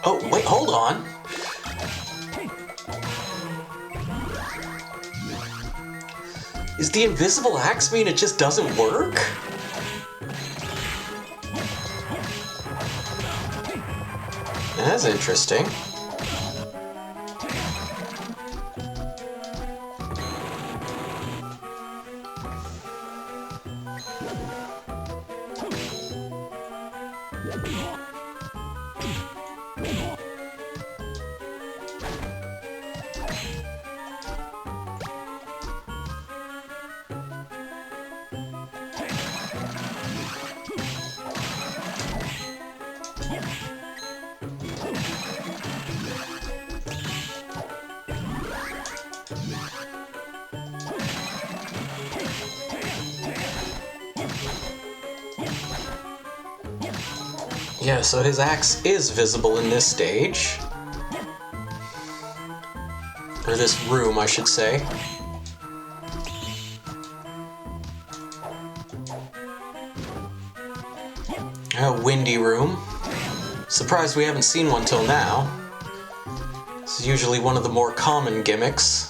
S1: Oh, wait, hold on. Is the invisible axe mean it just doesn't work? That's interesting. Yeah, so his axe is visible in this stage. Or this room, I should say. A windy room. Surprised we haven't seen one till now. This is usually one of the more common gimmicks.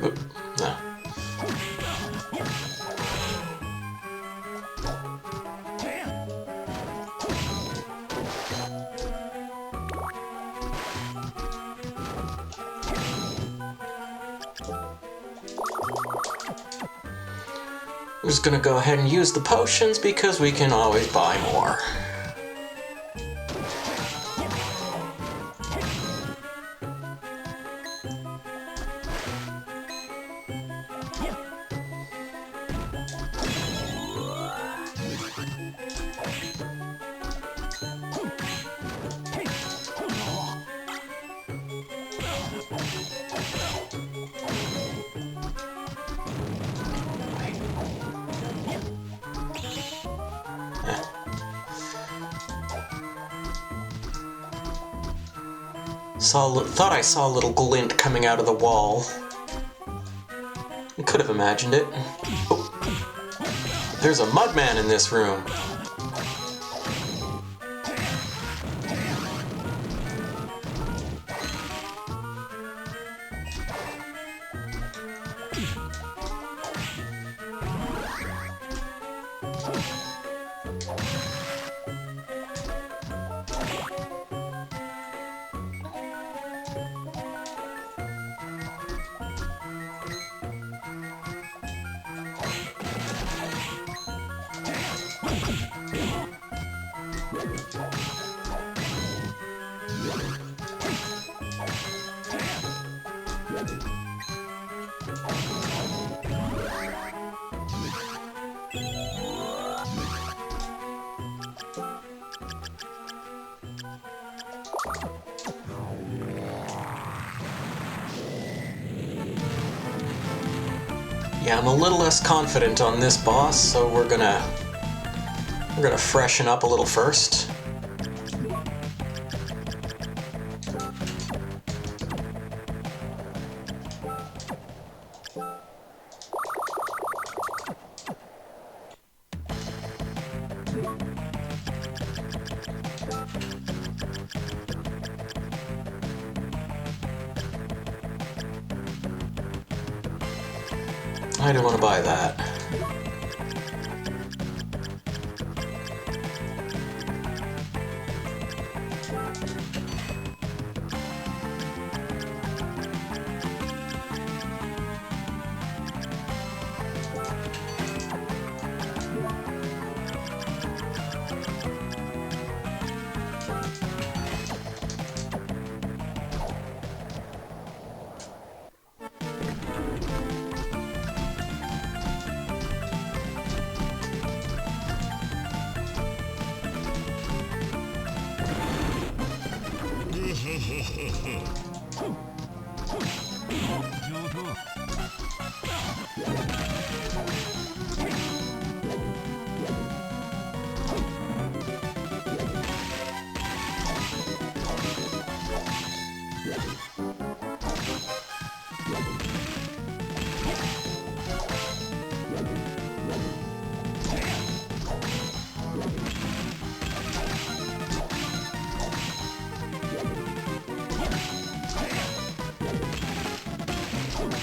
S1: Oop, no. I'm just gonna go ahead and use the potions because we can always buy more. Thought I saw a little glint coming out of the wall. I could have imagined it. Oh. There's a mudman in this room. Yeah, I'm a little less confident on this boss, so we're gonna freshen up a little first. I don't want to buy that.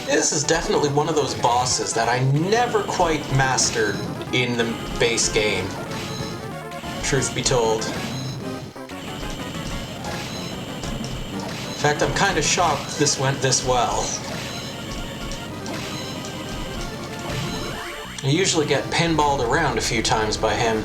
S1: This is definitely one of those bosses that I never quite mastered in the base game, truth be told. In fact, I'm kind of shocked this went this well. I usually get pinballed around a few times by him.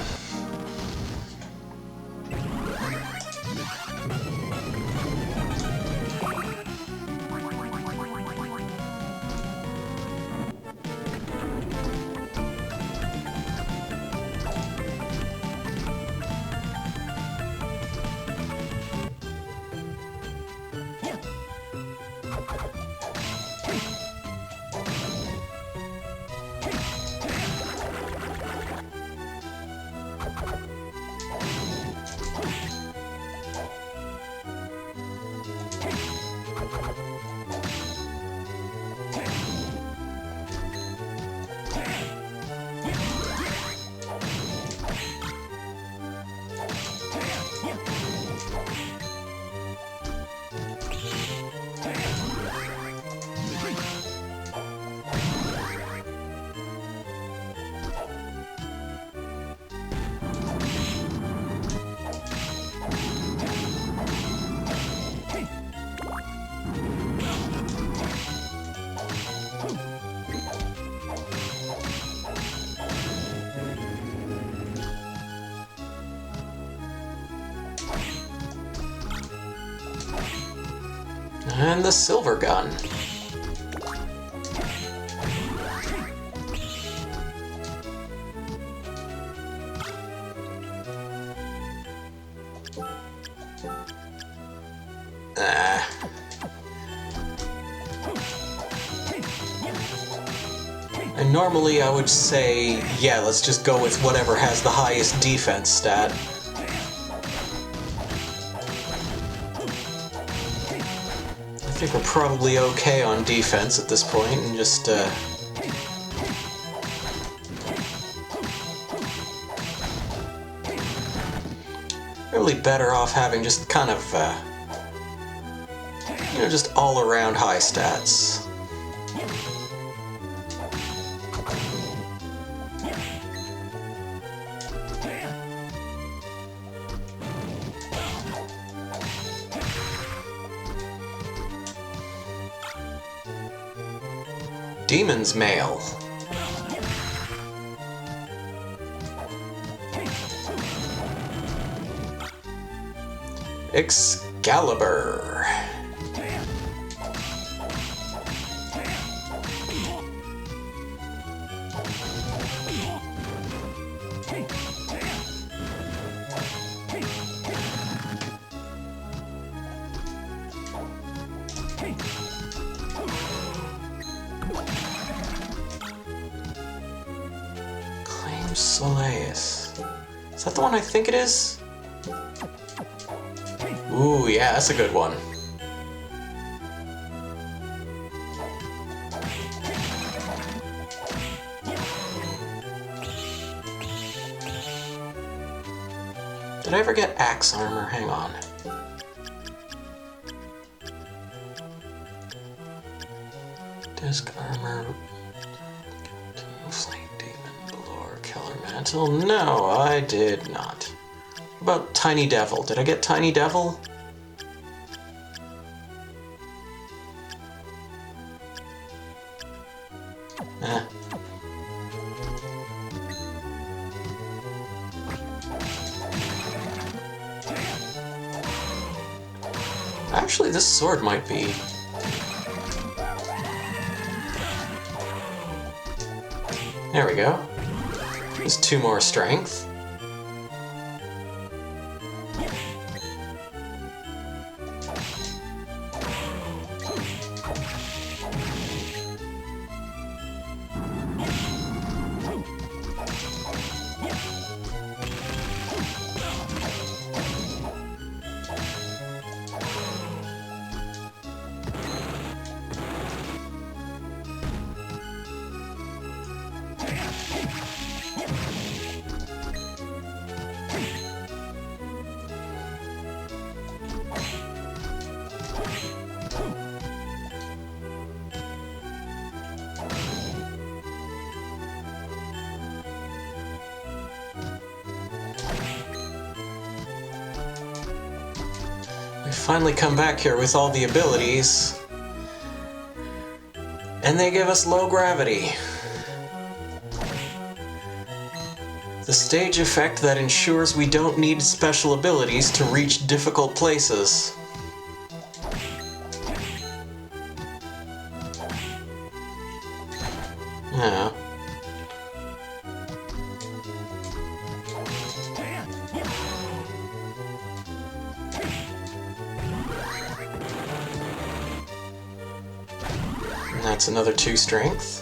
S1: And the silver gun. And normally I would say, yeah, let's just go with whatever has the highest defense stat. I think we're probably okay on defense at this point, and just, really better off having just kind of, you know, just all-around high stats. Demon's Mail. Excalibur. Soleus. Is that the one I think it is? Ooh, yeah, that's a good one. Did I ever get axe armor? Hang on. Disc armor. Flame demon, Lore, Killer Mantle. No, I did not. What about Tiny Devil? Did I get Tiny Devil? Actually, this sword might be... There we go. There's 2 more strength. finally come back here with all the abilities. And they give us low gravity. The stage effect that ensures we don't need special abilities to reach difficult places. Yeah. And that's another 2 strength.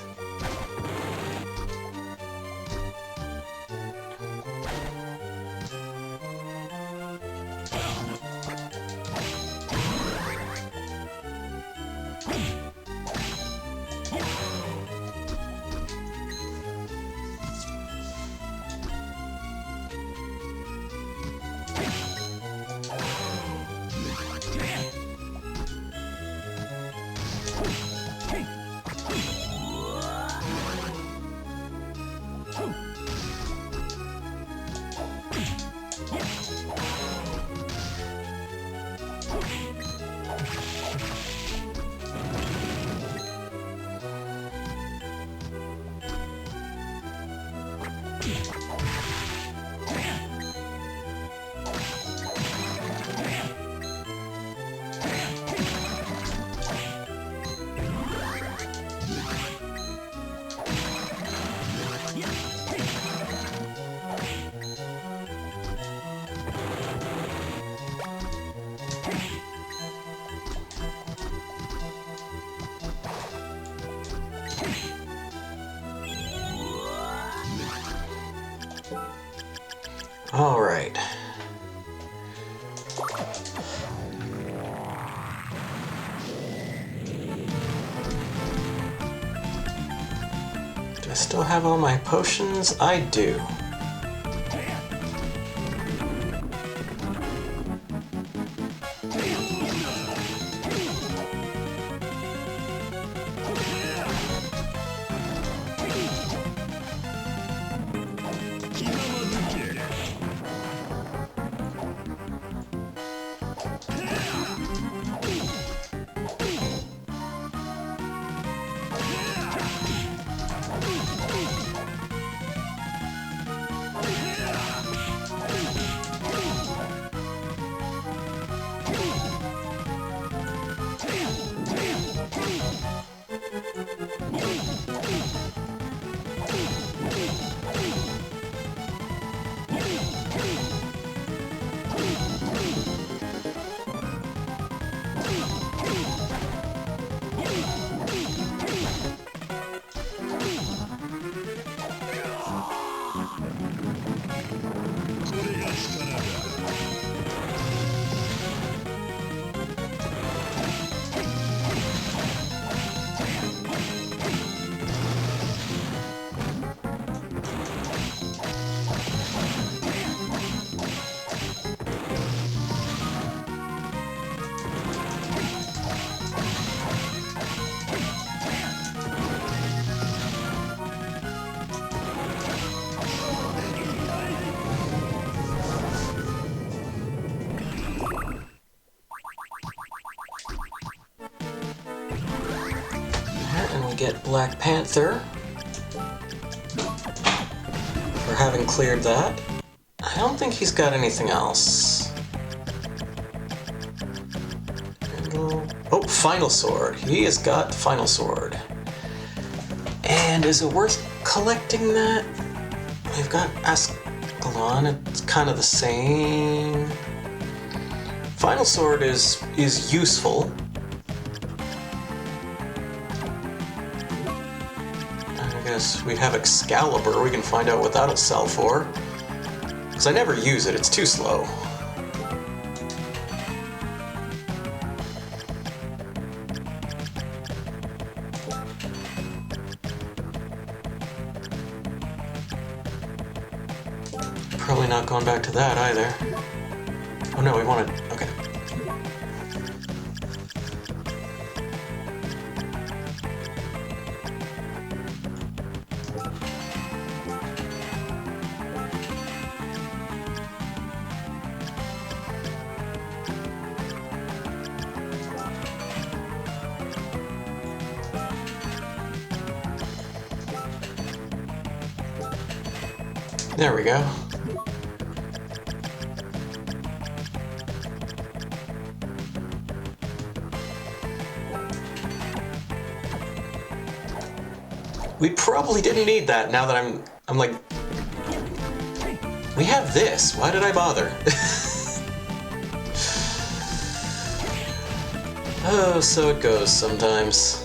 S1: All right. Do I still have all my potions? I do. And we get Black Panther for having cleared that. I don't think he's got anything else. Oh, Final Sword. He has got Final Sword. And is it worth collecting that? We've got Ascalon. It's kind of the same. Final Sword is useful. I guess we have Excalibur. We can find out what that'll sell for. Because I never use it. It's too slow. Probably not going back to that either. Oh no, we wanted... okay. There we go. We probably didn't need that now that I'm like... We have this. Why did I bother? Oh, so it goes sometimes.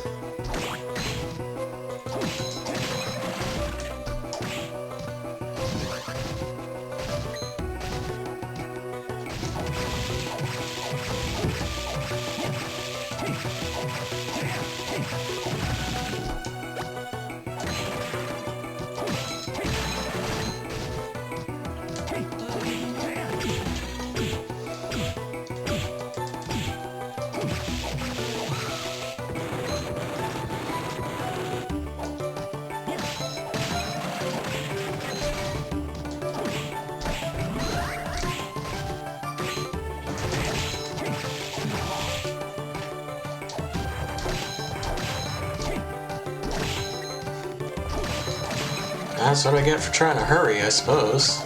S1: That's what I get for trying to hurry, I suppose.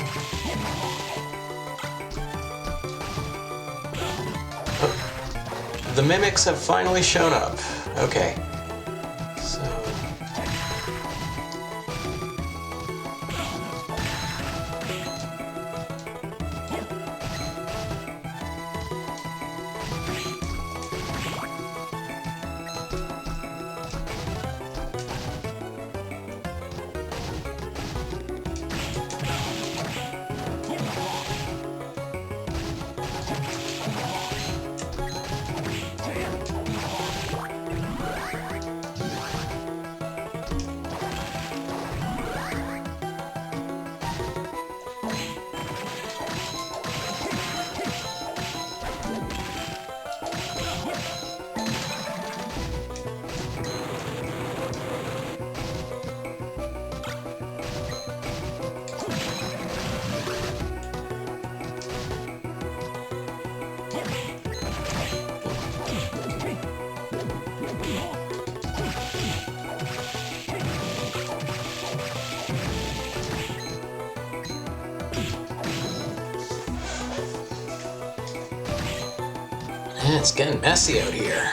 S1: Oh, the mimics have finally shown up. Okay. So... It's getting messy out here.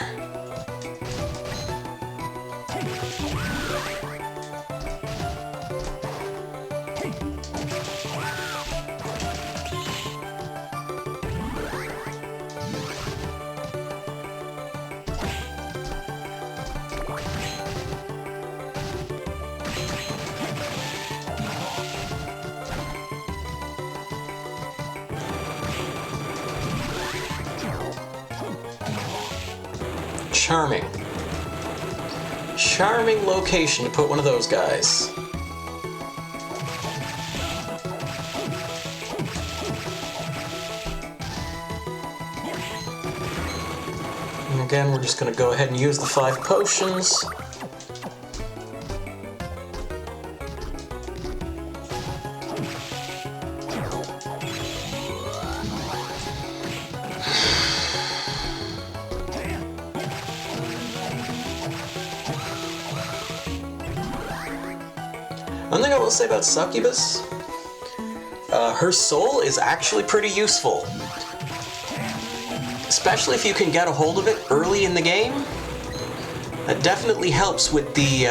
S1: Charming. Charming location to put one of those guys. And again, we're just going to go ahead and use the 5 potions. One thing I will say about Succubus, her soul is actually pretty useful. Especially if you can get a hold of it early in the game. That definitely helps with the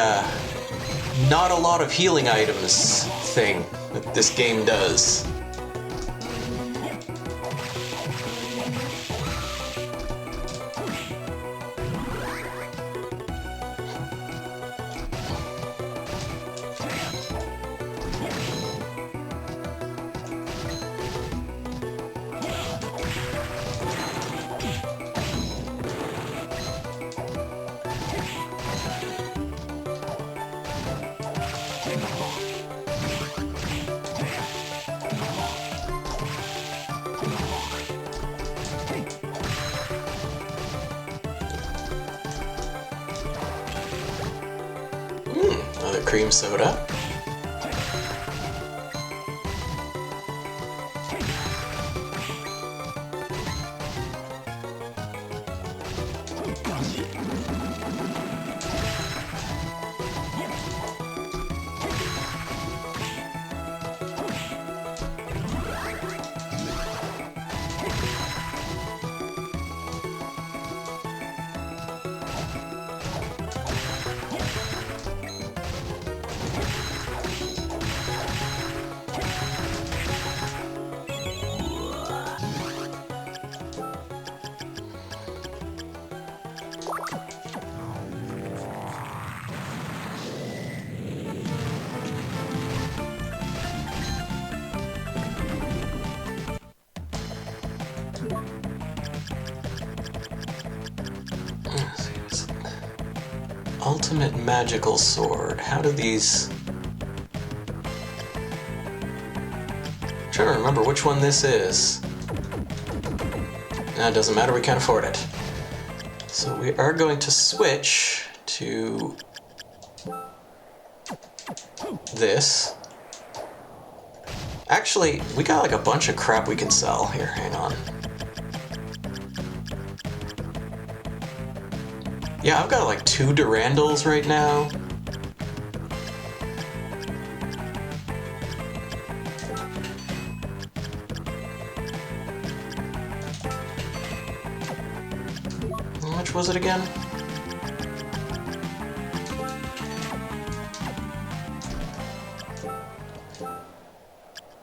S1: not a lot of healing items thing that this game does. Another cream soda. Ultimate magical sword. How do these... I'm trying to remember which one this is. Nah, it doesn't matter, we can't afford it. So we are going to switch to this. Actually, we got like a bunch of crap we can sell. Here, hang on. Yeah, I've got like 2 Durandals right now. How much was it again?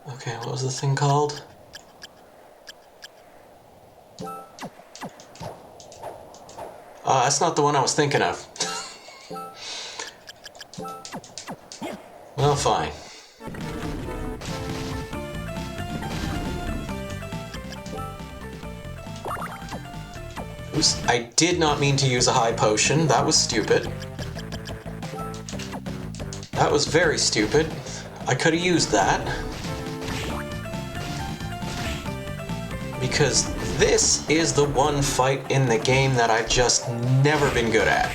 S1: Okay, what was the thing called? That's not the one I was thinking of. Well, fine. Oops, I did not mean to use a high potion. That was stupid. That was very stupid. I could have used that. Because this is the one fight in the game that I've just never been good at.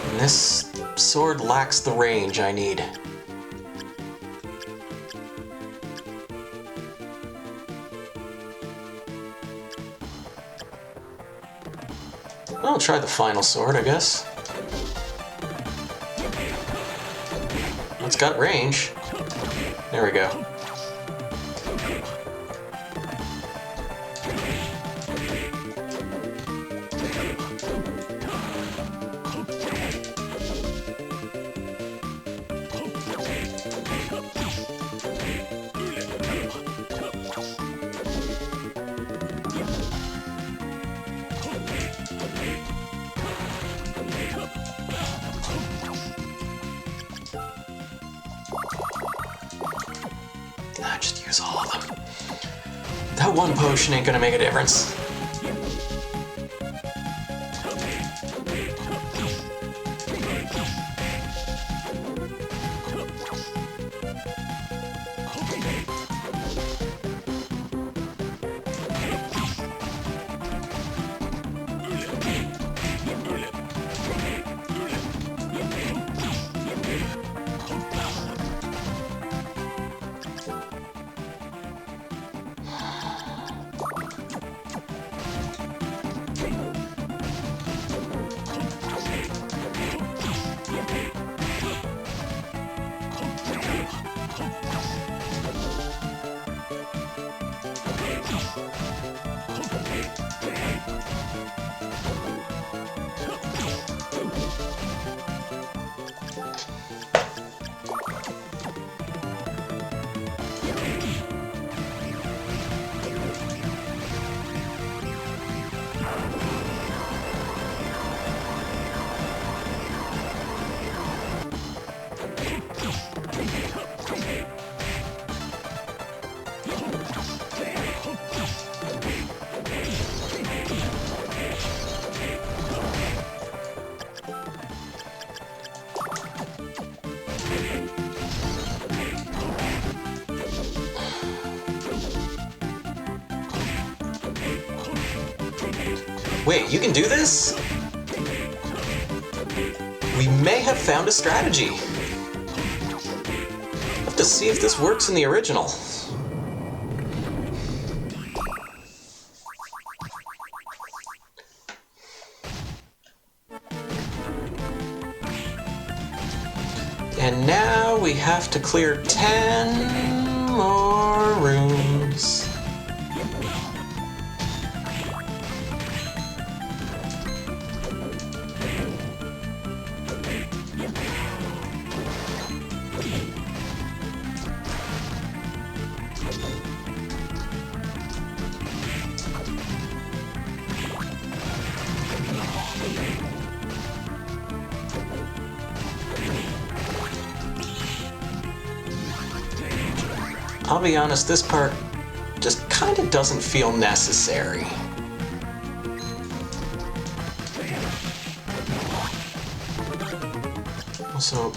S1: And this sword lacks the range I need. I'll try the final sword, I guess. It's got range. There we go. Just use all of them. That one potion ain't gonna make a difference. Wait, you can do this? We may have found a strategy. I'll have to see if this works in the original. And now we have to clear 10 more rooms. I'll be honest, this part just kind of doesn't feel necessary. Also,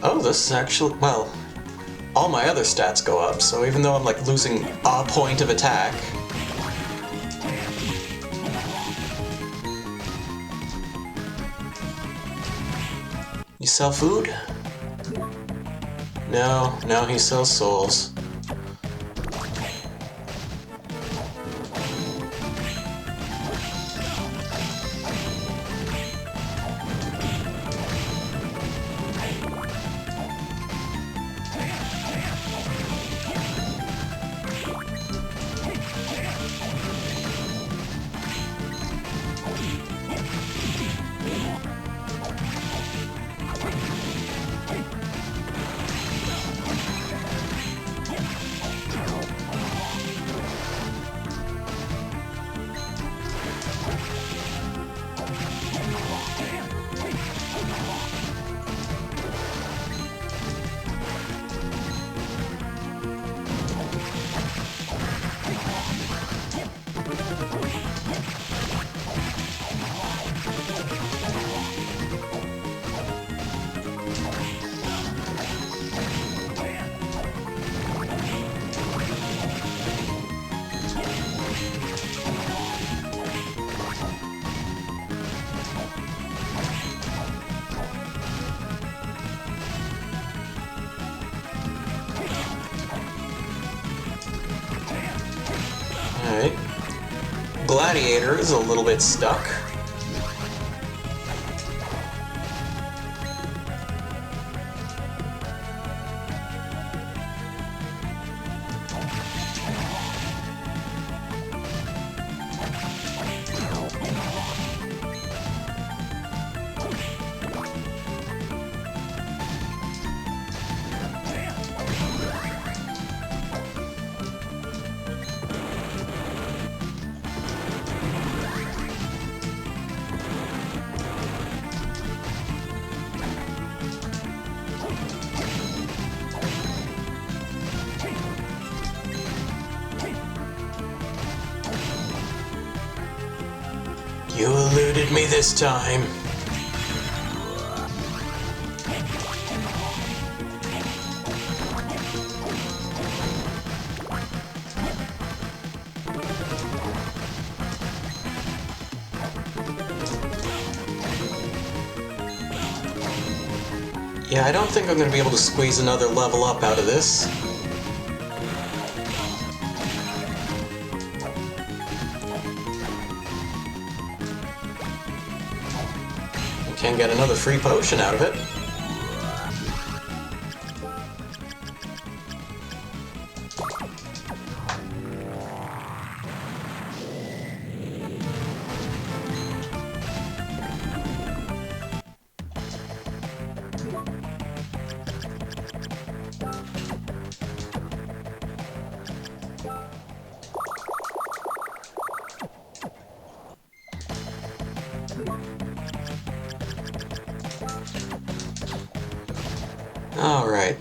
S1: oh, this is actually, well, all my other stats go up, so even though I'm like losing a point of attack. You sell food? No, he sells souls. Alright. Gladiator is a little bit stuck. You eluded me this time. Yeah, I don't think I'm going to be able to squeeze another level up out of this. Can't get another free potion out of it. Alright,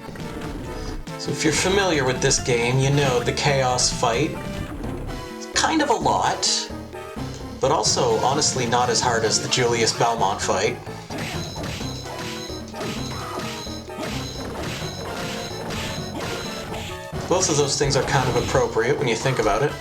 S1: so if you're familiar with this game, you know the Chaos fight. It's kind of a lot, but also, honestly, not as hard as the Julius Belmont fight. Both of those things are kind of appropriate when you think about it.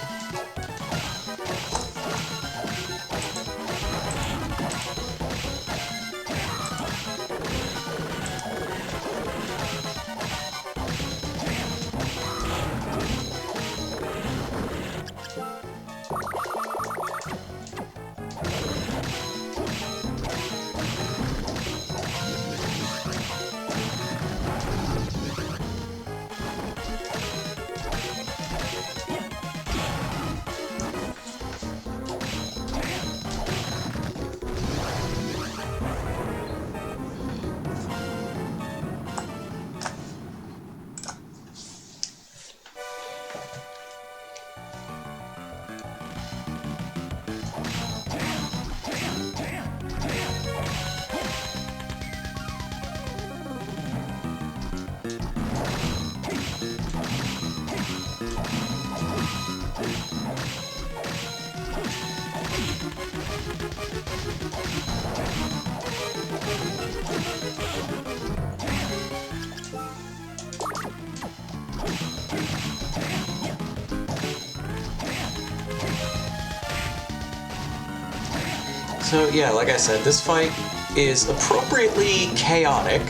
S1: So yeah, like I said, this fight is appropriately chaotic.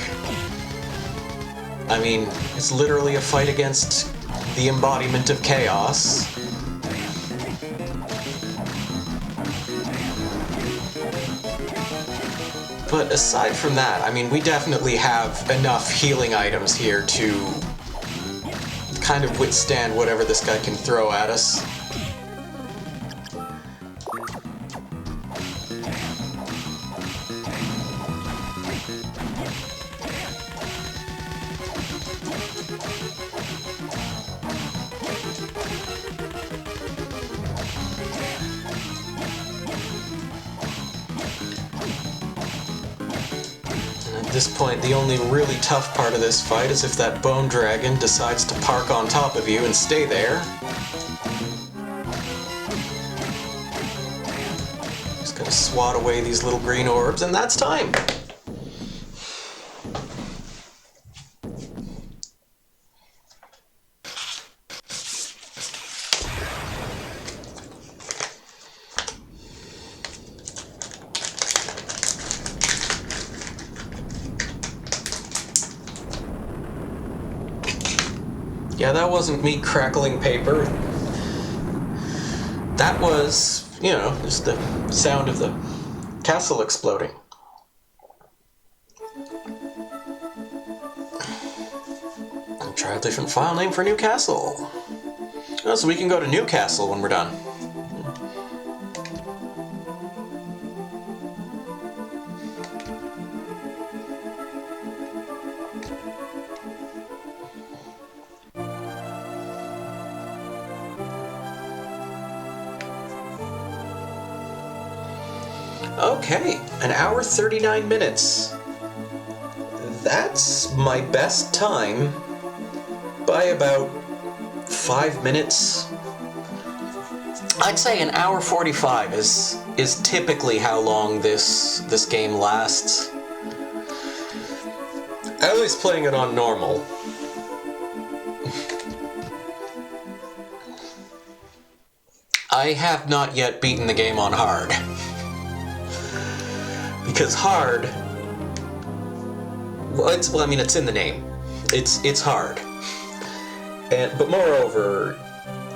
S1: I mean, it's literally a fight against the embodiment of chaos. But aside from that, I mean, we definitely have enough healing items here to kind of withstand whatever this guy can throw at us. At this point, the only really tough part of this fight is if that bone dragon decides to park on top of you and stay there. Just gotta swat away these little green orbs, and that's time! Yeah, that wasn't me crackling paper. That was, you know, just the sound of the castle exploding. I'll try a different file name for Newcastle. Oh, so we can go to Newcastle when we're done. Okay, an hour 39 minutes. That's my best time by about 5 minutes. I'd say an hour 45 is typically how long this game lasts. At least playing it on normal. I have not yet beaten the game on hard. Because hard, I mean, it's in the name. It's hard, but moreover,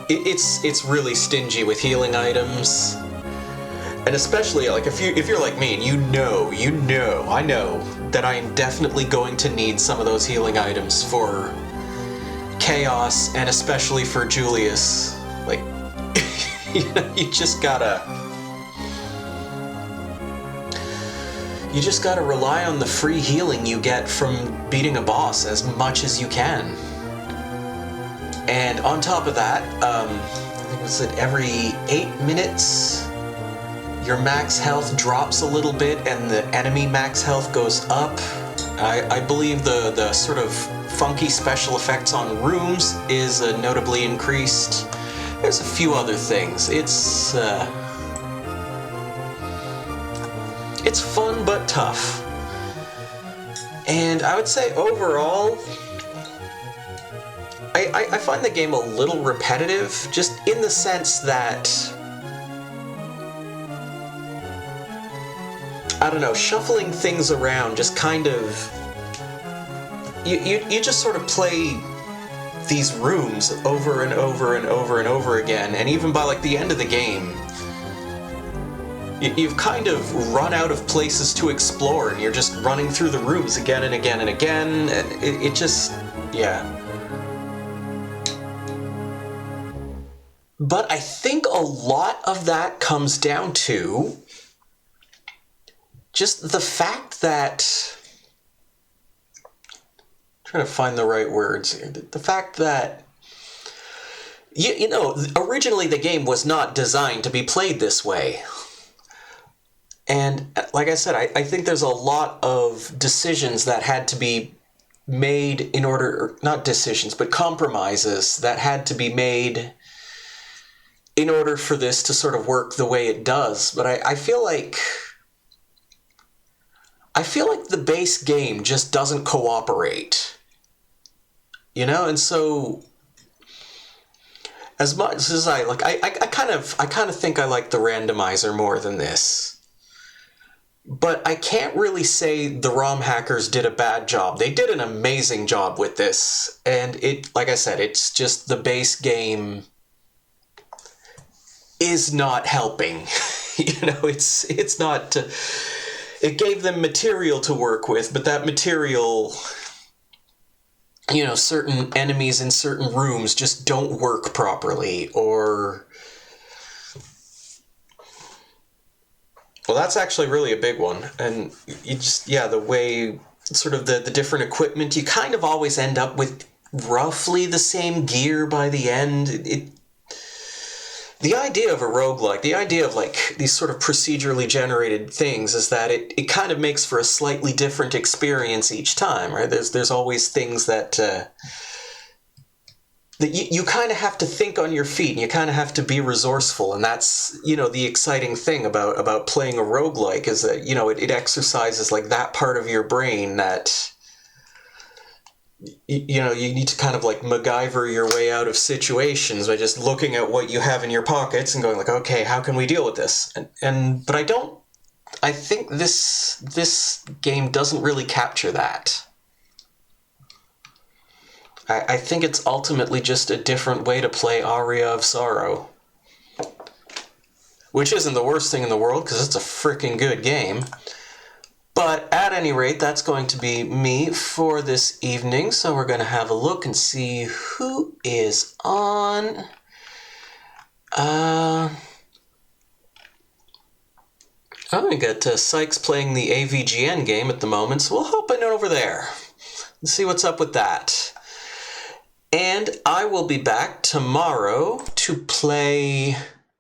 S1: it's really stingy with healing items, and especially like if you're like me and I know that I am definitely going to need some of those healing items for Chaos and especially for Julius. Like, you just gotta rely on the free healing you get from beating a boss as much as you can. And on top of that, I think it was that every 8 minutes, your max health drops a little bit and the enemy max health goes up. I believe the sort of funky special effects on rooms is notably increased. There's a few other things. It's fun but tough. And I would say overall, I find the game a little repetitive, just in the sense that, I don't know, shuffling things around just kind of, you just sort of play these rooms over and over and over and over again, and even by like the end of the game, you've kind of run out of places to explore, and you're just running through the rooms again and again and again, and it just, yeah. But I think a lot of that comes down to just the fact that, I'm trying to find the right words here, the fact that, you know, originally the game was not designed to be played this way. And like I said, I think there's a lot of decisions that had to be made in order, or not decisions, but compromises that had to be made in order for this to sort of work the way it does. But I feel like the base game just doesn't cooperate, you know. And so, as much as I kind of think I like the randomizer more than this. But I can't really say the ROM hackers did a bad job. They did an amazing job with this. And it, like I said, it's just the base game is not helping. It's not... it gave them material to work with, but that material... certain enemies in certain rooms just don't work properly, or... Well, that's actually really a big one. And you just, the way, sort of the different equipment, you kind of always end up with roughly the same gear by the end. The idea of a roguelike, the idea of like these sort of procedurally generated things is that it kind of makes for a slightly different experience each time, right? There's always things that you kind of have to think on your feet, and you kind of have to be resourceful, and that's, the exciting thing about playing a roguelike is that, it exercises like that part of your brain that, you need to kind of like MacGyver your way out of situations by just looking at what you have in your pockets and going like, okay, how can we deal with this? But I think this game doesn't really capture that. I think it's ultimately just a different way to play Aria of Sorrow. Which isn't the worst thing in the world, because it's a freaking good game. But at any rate, that's going to be me for this evening. So we're going to have a look and see who is on. We got Sykes playing the AVGN game at the moment, so we'll hop in over there and see what's up with that. And I will be back tomorrow to play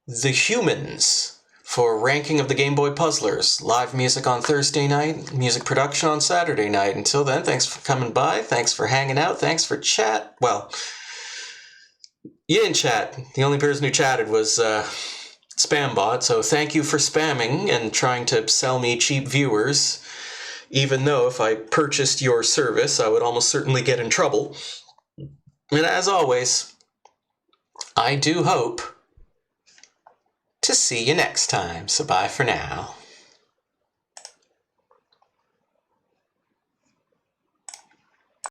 S1: The Humans for Ranking of the Game Boy Puzzlers. Live music on Thursday night, music production on Saturday night. Until then, thanks for coming by, thanks for hanging out, thanks for chat. Well, you didn't chat. The only person who chatted was Spambot, so thank you for spamming and trying to sell me cheap viewers, even though if I purchased your service, I would almost certainly get in trouble. And as always, I do hope to see you next time, so bye for now.